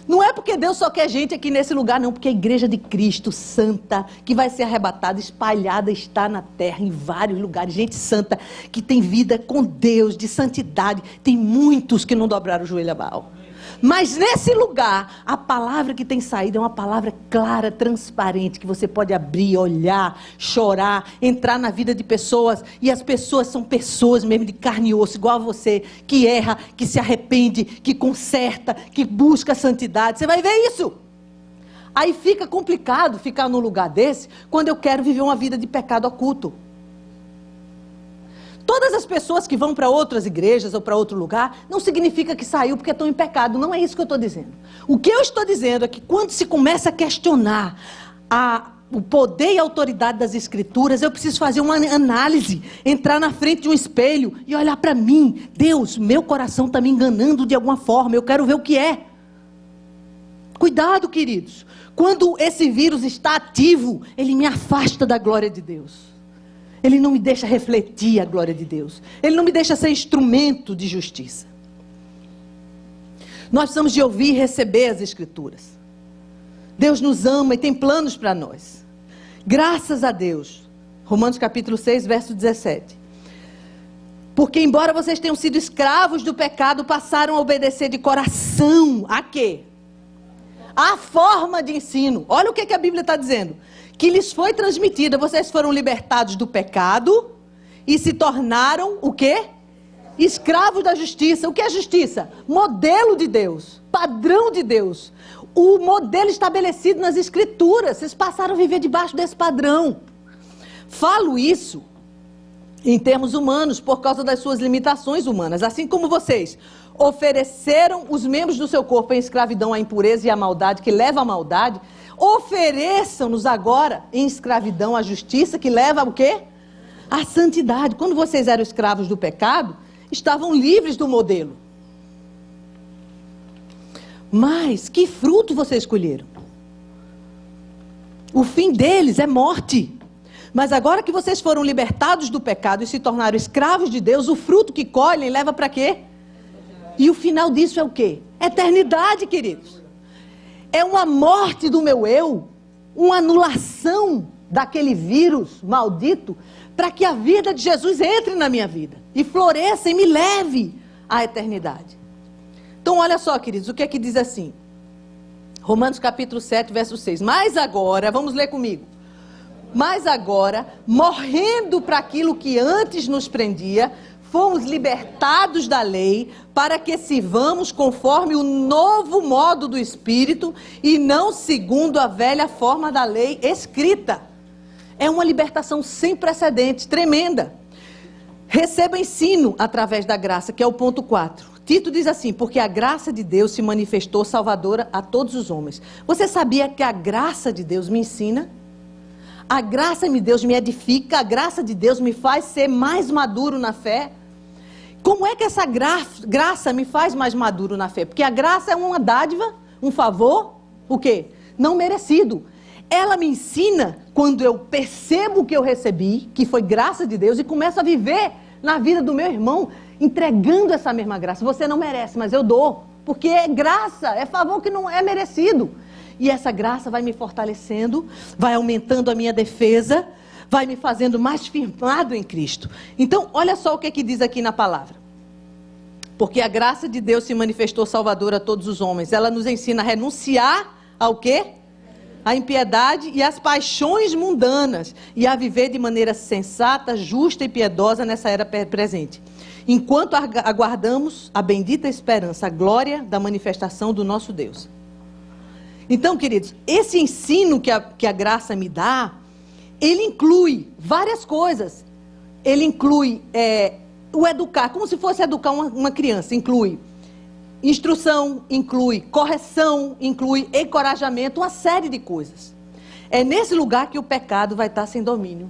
Não é porque Deus só quer gente aqui nesse lugar, não. Porque a igreja de Cristo santa, que vai ser arrebatada, espalhada, está na terra, em vários lugares. Gente santa, que tem vida com Deus, de santidade. Tem muitos que não dobraram o joelho a Baal. Mas nesse lugar, a palavra que tem saído é uma palavra clara, transparente, que você pode abrir, olhar, chorar, entrar na vida de pessoas, e as pessoas são pessoas mesmo de carne e osso, igual a você, que erra, que se arrepende, que conserta, que busca a santidade. Você vai ver isso. Aí fica complicado ficar num lugar desse, quando eu quero viver uma vida de pecado oculto. Todas as pessoas que vão para outras igrejas ou para outro lugar, não significa que saiu porque estão em pecado. Não é isso que eu estou dizendo. O que eu estou dizendo é que quando se começa a questionar o poder e a autoridade das Escrituras, eu preciso fazer uma análise, entrar na frente de um espelho e olhar para mim. Deus, meu coração está me enganando de alguma forma, eu quero ver o que é. Cuidado, queridos. Quando esse vírus está ativo, ele me afasta da glória de Deus. Ele não me deixa refletir a glória de Deus. Ele não me deixa ser instrumento de justiça. Nós precisamos de ouvir e receber as Escrituras. Deus nos ama e tem planos para nós. Graças a Deus. Romanos capítulo 6, verso 17. Porque embora vocês tenham sido escravos do pecado, passaram a obedecer de coração. A quê? A forma de ensino. Olha o que a Bíblia está dizendo. Que lhes foi transmitida. Vocês foram libertados do pecado e se tornaram o quê? Escravos da justiça. O que é justiça? Modelo de Deus, padrão de Deus. O modelo estabelecido nas Escrituras. Vocês passaram a viver debaixo desse padrão. Falo isso em termos humanos, por causa das suas limitações humanas. Assim como vocês ofereceram os membros do seu corpo em escravidão à impureza e à maldade, que leva à maldade, ofereçam-nos agora em escravidão à justiça, que leva ao quê? À santidade. Quando vocês eram escravos do pecado, estavam livres do modelo. Mas que fruto vocês escolheram? O fim deles é morte. Mas agora que vocês foram libertados do pecado e se tornaram escravos de Deus, o fruto que colhem leva para quê? E o final disso é o quê? Eternidade, queridos. É uma morte do meu eu, uma anulação daquele vírus maldito, para que a vida de Jesus entre na minha vida e floresça e me leve à eternidade. Então olha só, queridos, o que é que diz assim? Romanos capítulo 7, verso 6. Mas agora, vamos ler comigo. Mas agora, morrendo para aquilo que antes nos prendia, fomos libertados da lei para que sirvamos conforme o novo modo do Espírito e não segundo a velha forma da lei escrita. É uma libertação sem precedentes, tremenda. Receba ensino através da graça, que é o ponto 4. Tito diz assim, porque a graça de Deus se manifestou salvadora a todos os homens. Você sabia que a graça de Deus me ensina? A graça de Deus me edifica, a graça de Deus me faz ser mais maduro na fé. Como é que essa graça me faz mais maduro na fé? Porque a graça é uma dádiva, um favor, o quê? Não merecido. Ela me ensina quando eu percebo o que eu recebi, que foi graça de Deus, e começo a viver na vida do meu irmão, entregando essa mesma graça. Você não merece, mas eu dou, porque é graça, é favor que não é merecido. E essa graça vai me fortalecendo, vai aumentando a minha defesa, vai me fazendo mais firmado em Cristo. Então, olha só o que diz aqui na palavra. Porque a graça de Deus se manifestou salvadora a todos os homens. Ela nos ensina a renunciar ao quê? A impiedade e as paixões mundanas. E a viver de maneira sensata, justa e piedosa nessa era presente. Enquanto aguardamos a bendita esperança, a glória da manifestação do nosso Deus. Então, queridos, esse ensino que a graça me dá, ele inclui várias coisas. Ele inclui o educar, como se fosse educar uma criança. Inclui instrução, inclui correção, inclui encorajamento, uma série de coisas. É nesse lugar que o pecado vai estar sem domínio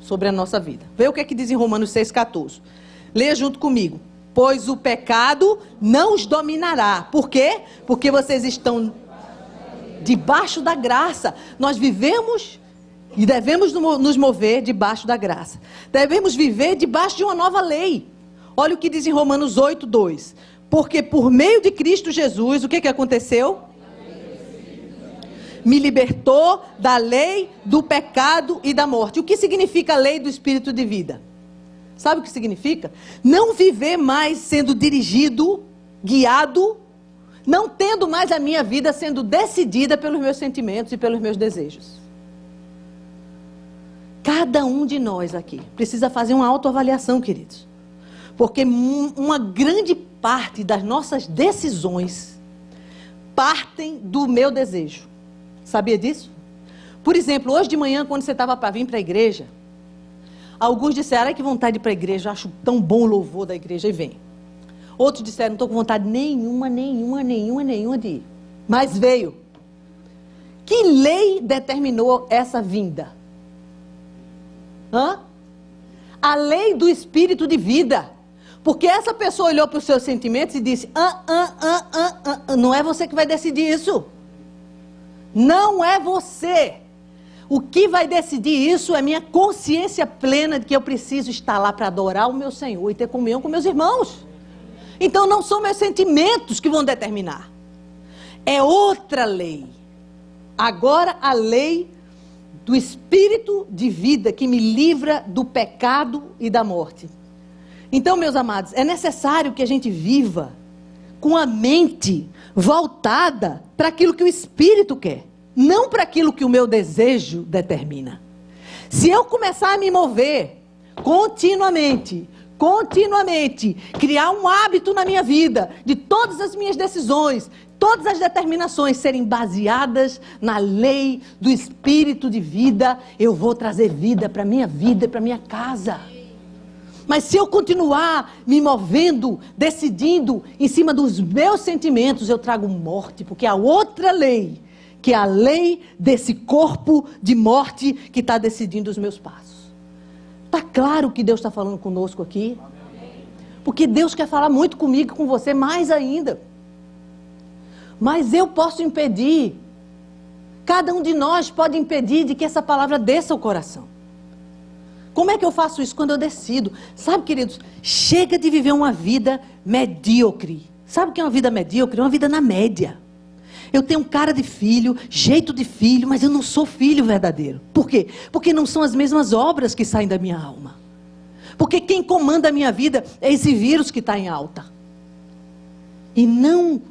sobre a nossa vida. Vê o que é que diz em Romanos 6,14. Leia junto comigo. Pois o pecado não os dominará. Por quê? Porque vocês estão debaixo da graça. Nós vivemos e devemos nos mover debaixo da graça. Devemos viver debaixo de uma nova lei. Olha o que diz em Romanos 8:2. Porque por meio de Cristo Jesus, o que aconteceu? Me libertou da lei do pecado e da morte. O que significa a lei do Espírito de vida? Sabe o que significa? Não viver mais sendo dirigido, guiado, Não tendo mais a minha vida sendo decidida pelos meus sentimentos e pelos meus desejos. Cada um de nós aqui precisa fazer uma autoavaliação, queridos. Porque uma grande parte das nossas decisões partem do meu desejo. Sabia disso? Por exemplo, hoje de manhã, quando você estava para vir para a igreja, alguns disseram, ai que vontade de ir para a igreja, eu acho tão bom o louvor da igreja, e vem. Outros disseram, não estou com vontade nenhuma de ir. Mas veio. Que lei determinou essa vinda? A lei do espírito de vida. Porque essa pessoa olhou para os seus sentimentos e disse, não é você que vai decidir isso. Não é você. O que vai decidir isso é minha consciência plena de que eu preciso estar lá para adorar o meu Senhor e ter comunhão com meus irmãos. Então não são meus sentimentos que vão determinar. É outra lei. Agora a lei do espírito de vida que me livra do pecado e da morte. Então, meus amados, é necessário que a gente viva com a mente voltada para aquilo que o Espírito quer, não para aquilo que o meu desejo determina. Se eu começar a me mover continuamente, criar um hábito na minha vida, de todas as minhas decisões, todas as determinações serem baseadas na lei do Espírito de vida, eu vou trazer vida para a minha vida e para a minha casa. Mas se eu continuar me movendo, decidindo em cima dos meus sentimentos, eu trago morte, porque há outra lei, que é a lei desse corpo de morte que está decidindo os meus passos. Está claro que Deus está falando conosco aqui? Porque Deus quer falar muito comigo e com você mais ainda. Mas eu posso impedir, cada um de nós pode impedir de que essa palavra desça ao coração. Como é que eu faço isso? Quando eu decido. Sabe, queridos, chega de viver uma vida medíocre. Sabe o que é uma vida medíocre? É uma vida na média. Eu tenho cara de filho, jeito de filho, mas eu não sou filho verdadeiro. Por quê? Porque não são as mesmas obras que saem da minha alma. Porque quem comanda a minha vida é esse vírus que está em alta. E não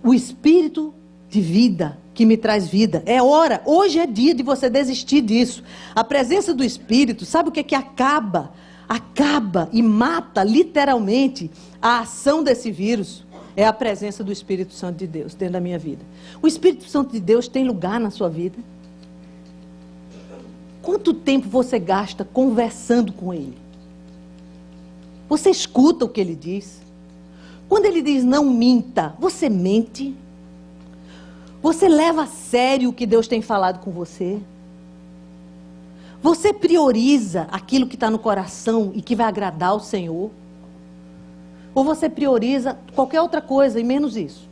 o espírito de vida que me traz vida. É hora, hoje é dia de você desistir disso. A presença do Espírito, sabe o que é que acaba? Acaba e mata literalmente a ação desse vírus. É a presença do Espírito Santo de Deus dentro da minha vida. O Espírito Santo de Deus tem lugar na sua vida? Quanto tempo você gasta conversando com Ele? Você escuta o que Ele diz? Quando Ele diz não minta, você mente? Você leva a sério o que Deus tem falado com você? Você prioriza aquilo que está no coração e que vai agradar ao Senhor? Ou você prioriza qualquer outra coisa e menos isso?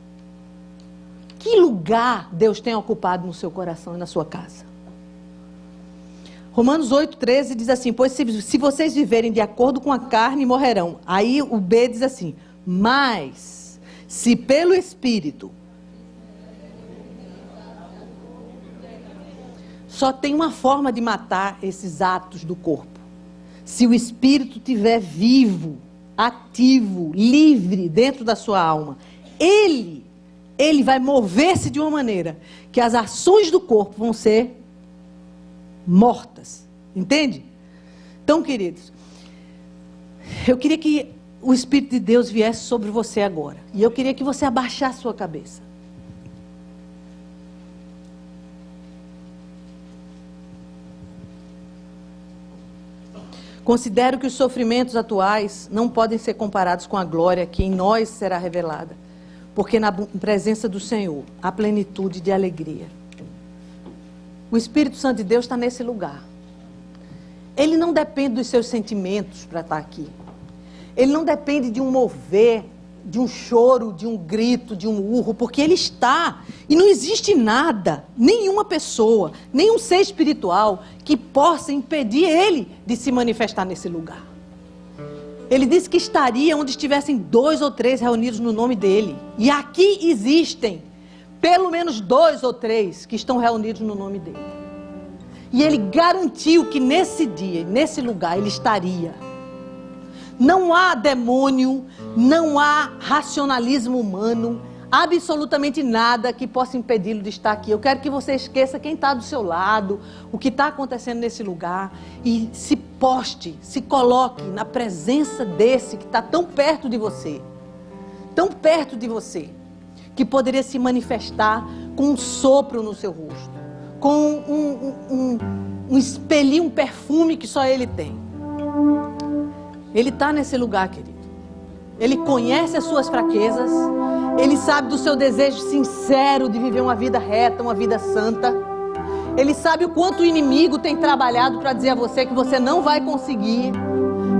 Que lugar Deus tem ocupado no seu coração e na sua casa? Romanos 8,13 diz assim, pois se vocês viverem de acordo com a carne, morrerão. Aí o B diz assim, mas se pelo Espírito... Só tem uma forma de matar esses atos do corpo. Se o Espírito estiver vivo, ativo, livre dentro da sua alma, Ele vai mover-se de uma maneira que as ações do corpo vão ser mortas. Entende? Então, queridos, eu queria que o Espírito de Deus viesse sobre você agora. E eu queria que você abaixasse sua cabeça. Considero que os sofrimentos atuais não podem ser comparados com a glória que em nós será revelada, porque na presença do Senhor há plenitude de alegria. O Espírito Santo de Deus está nesse lugar. Ele não depende dos seus sentimentos para estar aqui. Ele não depende de um mover, de um choro, de um grito, de um urro, porque Ele está. E não existe nada, nenhuma pessoa, nenhum ser espiritual que possa impedir Ele de se manifestar nesse lugar. Ele disse que estaria onde estivessem 2 ou 3 reunidos no nome dEle. E aqui existem pelo menos 2 ou 3 que estão reunidos no nome dEle. E Ele garantiu que nesse dia, nesse lugar, Ele estaria. Não há demônio, não há racionalismo humano, absolutamente nada que possa impedi-lo de estar aqui. Eu quero que você esqueça quem está do seu lado, o que está acontecendo nesse lugar, e se poste, se coloque na presença desse que está tão perto de você, que poderia se manifestar com um sopro no seu rosto, com um espelhinho, um perfume que só Ele tem. Ele está nesse lugar, querido. Ele conhece as suas fraquezas, Ele sabe do seu desejo sincero de viver uma vida reta, uma vida santa. Ele sabe o quanto o inimigo tem trabalhado para dizer a você que você não vai conseguir,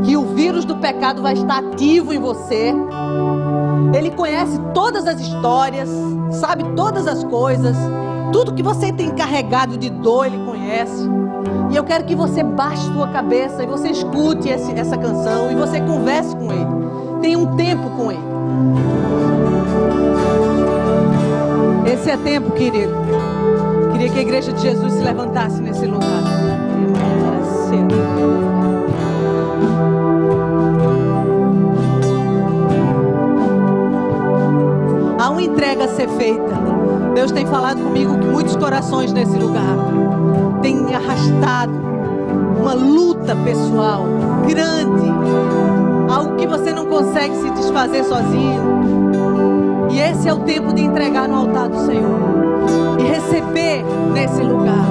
que o vírus do pecado vai estar ativo em você. Ele conhece todas as histórias, sabe todas as coisas, tudo que você tem carregado de dor Ele conhece. E eu quero que você baixe sua cabeça e você escute essa canção e você converse com Ele. Tenha um tempo com Ele. Esse é tempo, querido. Queria que a igreja de Jesus se levantasse nesse lugar. Há uma entrega a ser feita. Deus tem falado comigo que muitos corações nesse lugar têm arrastado uma luta pessoal grande, algo que você não consegue se desfazer sozinho. E esse é o tempo de entregar no altar do Senhor e receber nesse lugar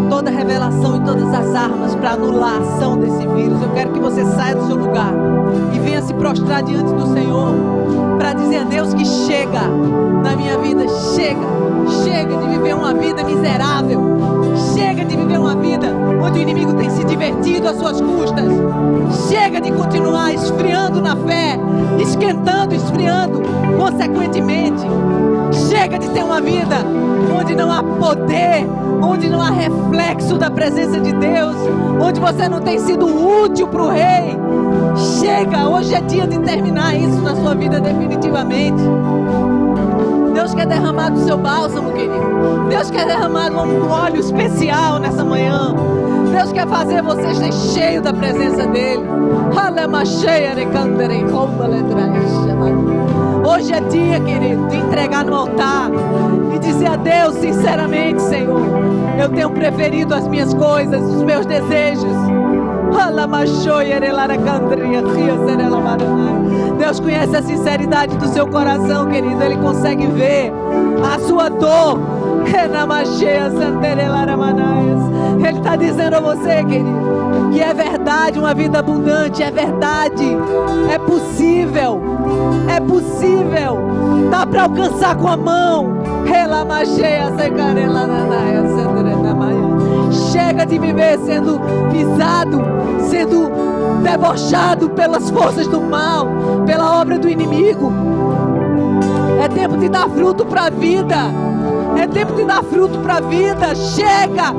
toda a revelação e todas as armas para anular a ação desse vírus. Eu quero que você saia do seu lugar e venha se prostrar diante do Senhor para dizer a Deus que chega na minha vida, chega de viver uma vida miserável, chega de viver uma vida onde o inimigo tem se divertido às suas custas, chega de continuar esfriando na fé, esquentando, esfriando consequentemente, chega de ter uma vida onde não há poder, onde não há reflexo da presença de Deus, onde você não tem sido útil para o rei. Chega, hoje é dia de terminar isso na sua vida definitivamente. Deus quer derramar do seu bálsamo, querido. Deus quer derramar um óleo especial nessa manhã. Deus quer fazer você ser cheio da presença dEle. Hoje é dia, querido, de entregar no altar e dizer a Deus sinceramente: Senhor, eu tenho preferido as minhas coisas, os meus desejos. Deus conhece a sinceridade do seu coração, querido. Ele consegue ver a sua dor. Ele está dizendo a você, querido, que é verdade uma vida abundante, é verdade, é possível, dá para alcançar com a mão. Chega de viver sendo pisado, sendo debochado pelas forças do mal, pela obra do inimigo. É tempo de dar fruto para a vida. É tempo de dar fruto para a vida. Chega,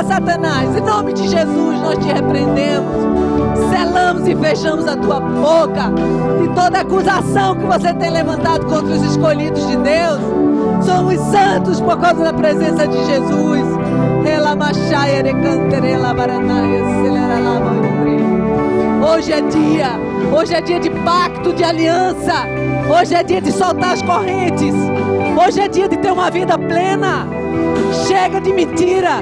Satanás. Em nome de Jesus nós te repreendemos. Selamos e fechamos a tua boca de toda acusação que você tem levantado contra os escolhidos de Deus. Somos santos por causa da presença de Jesus. Hoje é dia de pacto, de aliança. Hoje é dia de soltar as correntes. Hoje é dia de ter uma vida plena. Chega de mentira.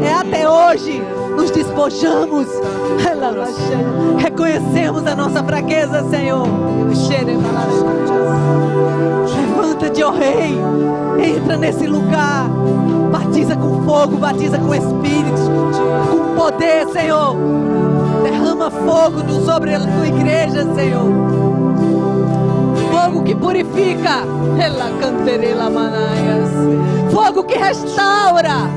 É até hoje. Nos despojamos. Reconhecemos a nossa fraqueza, Senhor. Levanta-te, ó Rei. Entra nesse lugar. Batiza com fogo, batiza com Espírito, com poder, Senhor. Derrama fogo sobre a tua igreja, Senhor. Fogo que purifica. Fogo que restaura.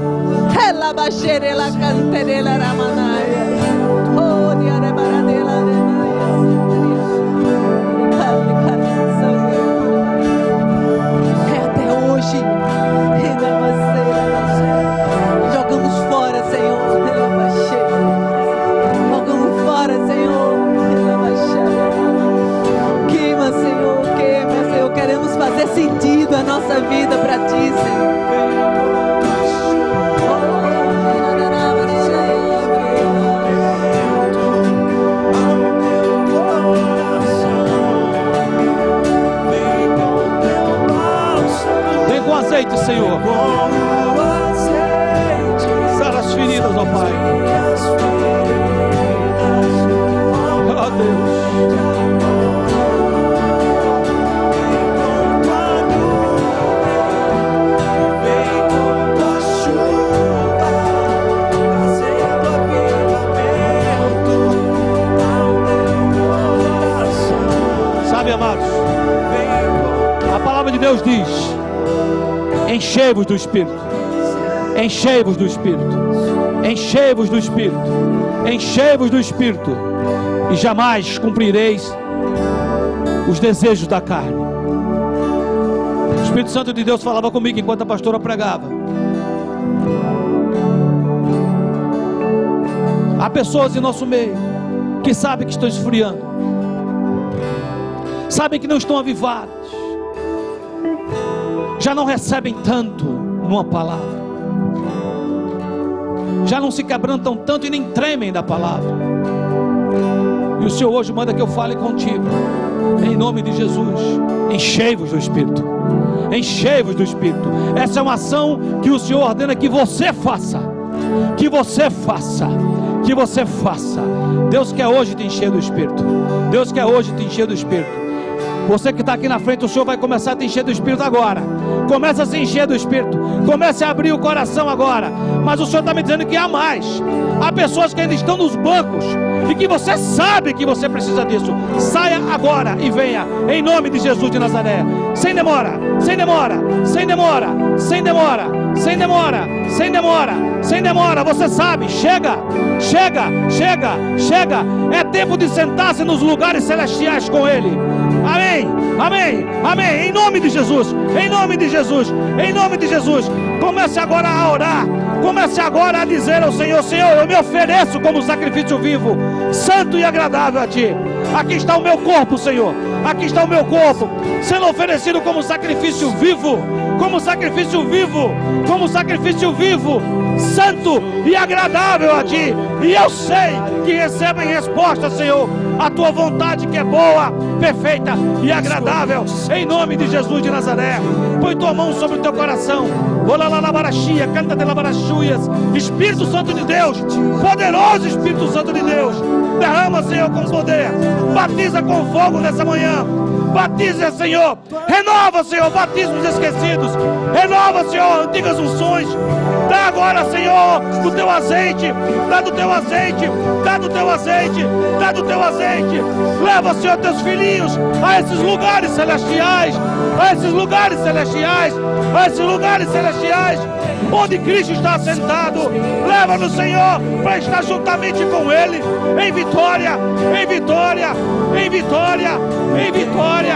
É até hoje. Jogamos fora, Senhor. Jogamos fora, Senhor. Queima, Senhor. Queima, Senhor. Queremos fazer sentido a nossa vida para ti, Senhor. Vem com azeite, Senhor. Sara as feridas, ó Pai. Ó Deus. Amados, a palavra de Deus diz: enchei-vos do Espírito, enchei-vos do Espírito, enchei-vos do Espírito, enchei-vos do Espírito, e jamais cumprireis os desejos da carne. O Espírito Santo de Deus falava comigo enquanto a pastora pregava. Há pessoas em nosso meio que sabem que estão esfriando, sabem que não estão avivados, já não recebem tanto numa palavra, já não se quebrantam tanto e nem tremem da palavra. E o Senhor hoje manda que eu fale contigo, em nome de Jesus: enchei-vos do Espírito, enchei-vos do Espírito. Essa é uma ação que o Senhor ordena que você faça, que você faça, que você faça. Deus quer hoje te encher do Espírito, Deus quer hoje te encher do Espírito. Você que está aqui na frente, o Senhor vai começar a te encher do Espírito agora. Começa a se encher do Espírito, comece a abrir o coração agora. Mas o Senhor está me dizendo que há mais. Há pessoas que ainda estão nos bancos e que você sabe que você precisa disso. Saia agora e venha, em nome de Jesus de Nazaré. Sem demora, sem demora, sem demora, sem demora, sem demora, sem demora, sem demora. Você sabe, chega, chega, chega, chega. É tempo de sentar-se nos lugares celestiais com Ele. Amém, amém, amém. Em nome de Jesus, em nome de Jesus, em nome de Jesus. Comece agora a orar. Comece agora a dizer ao Senhor: Senhor, eu me ofereço como sacrifício vivo, santo e agradável a Ti. Aqui está o meu corpo, Senhor. Aqui está o meu corpo, sendo oferecido como sacrifício vivo, como sacrifício vivo, como sacrifício vivo, santo e agradável a Ti. E eu sei que recebem resposta, Senhor, a Tua vontade, que é boa, perfeita e agradável, em nome de Jesus de Nazaré. Põe Tua mão sobre o teu coração. Canta de labarachúias. Espírito Santo de Deus, poderoso Espírito Santo de Deus, derrama, Senhor, com poder. Batiza com fogo nessa manhã. Batiza, Senhor. Renova, Senhor, batismos esquecidos. Renova, Senhor, antigas unções. Dá agora, Senhor, do teu azeite. Dá do teu azeite. Dá do teu azeite. Dá do teu azeite. Leva, Senhor, teus filhinhos a esses lugares celestiais. A esses lugares celestiais. A esses lugares celestiais, onde Cristo está sentado. Leva-nos, Senhor, para estar juntamente com Ele, em vitória, em vitória, em vitória, em vitória.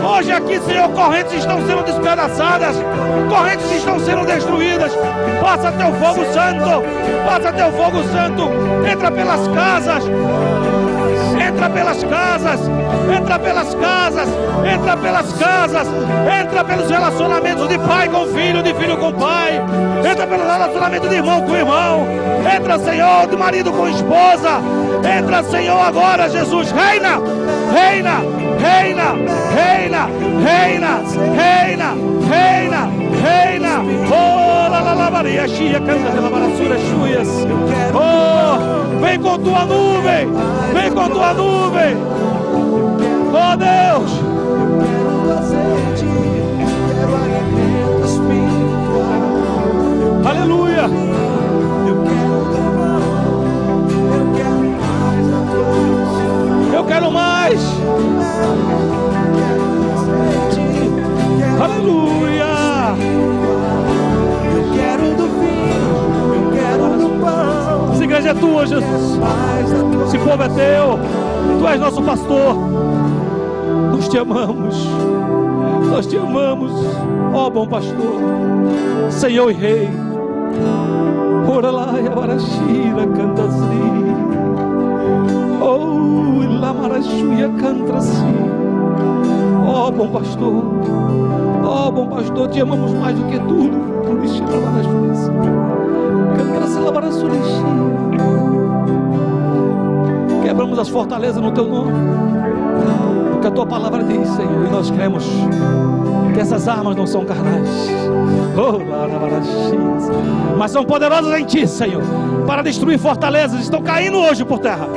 Hoje aqui, Senhor, correntes estão sendo despedaçadas, correntes estão sendo destruídas. Passa teu fogo santo, passa teu fogo santo. Entra pelas casas, entra pelas casas, entra pelas casas, entra pelas casas, entra pelos relacionamentos de pai com filho, de filho com pai, entra pelo relacionamento de irmão com irmão, entra, Senhor, de marido com esposa, entra, Senhor, agora, Jesus. Reina, reina, reina, reina, reina, reina, reina, reina. Oh, la la la Maria, chia, canta de la barassura, chuias. Oh, vem com tua nuvem, vem com tua nuvem. Oh, Deus. Aleluia. Eu quero mais. Aleluia. Eu quero do vinho, eu quero do pão. Essa igreja é tua, Jesus. Esse povo é teu. Tu és nosso pastor. Nós te amamos. Nós te amamos, ó bom pastor, Senhor e Rei. Ora lá, Yabarashira, canta-se. Oh, Lamarachuia, canta-se. Ó bom pastor, Oh, bom pastor, te amamos mais do que tudo. Quebramos as fortalezas no teu nome, porque a tua palavra diz, Senhor, e nós cremos que essas armas não são carnais, mas são poderosas em ti, Senhor, para destruir fortalezas. Estão caindo hoje por terra.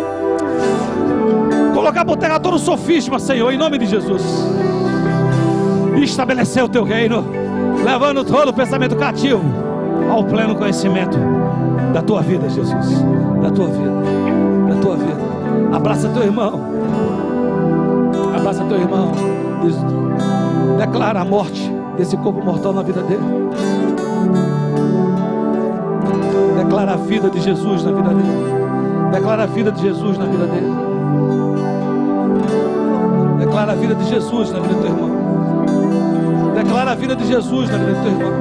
Colocar por terra todo o sofisma, Senhor, em nome de Jesus, e estabelecer o teu reino, levando todo o pensamento cativo ao pleno conhecimento da tua vida, Jesus, da tua vida, da tua vida. Abraça teu irmão, abraça teu irmão, declara a morte desse corpo mortal na vida dele, declara a vida de Jesus na vida dele, declara a vida de Jesus na vida dele, declara a vida de Jesus na vida do teu irmão, declara a vida de Jesus na vida do teu irmão,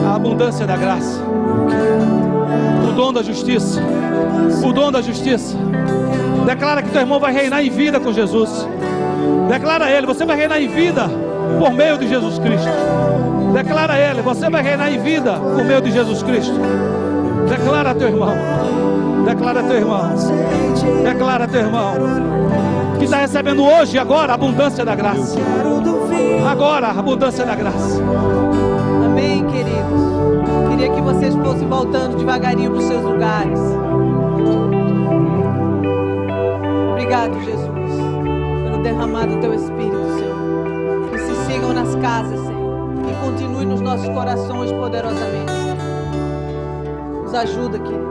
a abundância da graça, o dom da justiça, o dom da justiça. Declara que teu irmão vai reinar em vida com Jesus. Declara a ele, você vai reinar em vida por meio de Jesus Cristo. Declara a ele, você vai reinar em vida por meio de Jesus Cristo. Declara a teu irmão, declara a teu irmão, declara a teu irmão que está recebendo hoje, agora, a abundância da graça. Agora, a abundância da graça. Amém, queridos. Queria que vocês fossem voltando devagarinho para os seus lugares. Obrigado, Jesus, pelo derramado do teu Espírito, Senhor. Que se sigam nas casas, Senhor, e continue nos nossos corações poderosamente, Senhor. Nos ajuda, querido,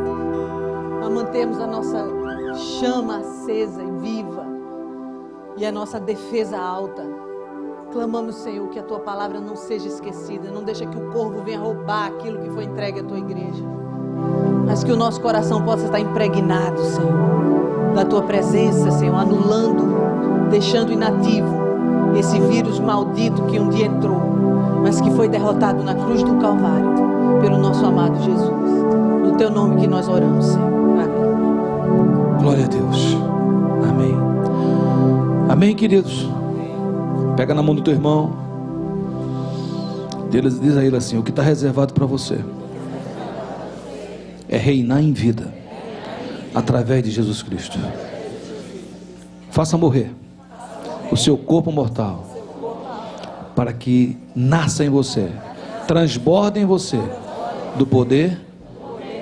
a mantermos a nossa chama acesa e viva e a nossa defesa alta. Clamamos, Senhor, que a tua palavra não seja esquecida. Não deixa que o corvo venha roubar aquilo que foi entregue à tua igreja, mas que o nosso coração possa estar impregnado, Senhor, da tua presença, Senhor, anulando, deixando inativo esse vírus maldito que um dia entrou, mas que foi derrotado na cruz do Calvário pelo nosso amado Jesus. No teu nome que nós oramos, Senhor. Amém. Glória a Deus. Amém. Amém, queridos. Pega na mão do teu irmão, diz a ele assim: o que está reservado para você é reinar em vida através de Jesus Cristo. Faça morrer o seu corpo mortal, para que nasça em você, transborde em você do poder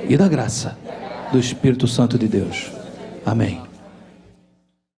e da graça do Espírito Santo de Deus. Amém.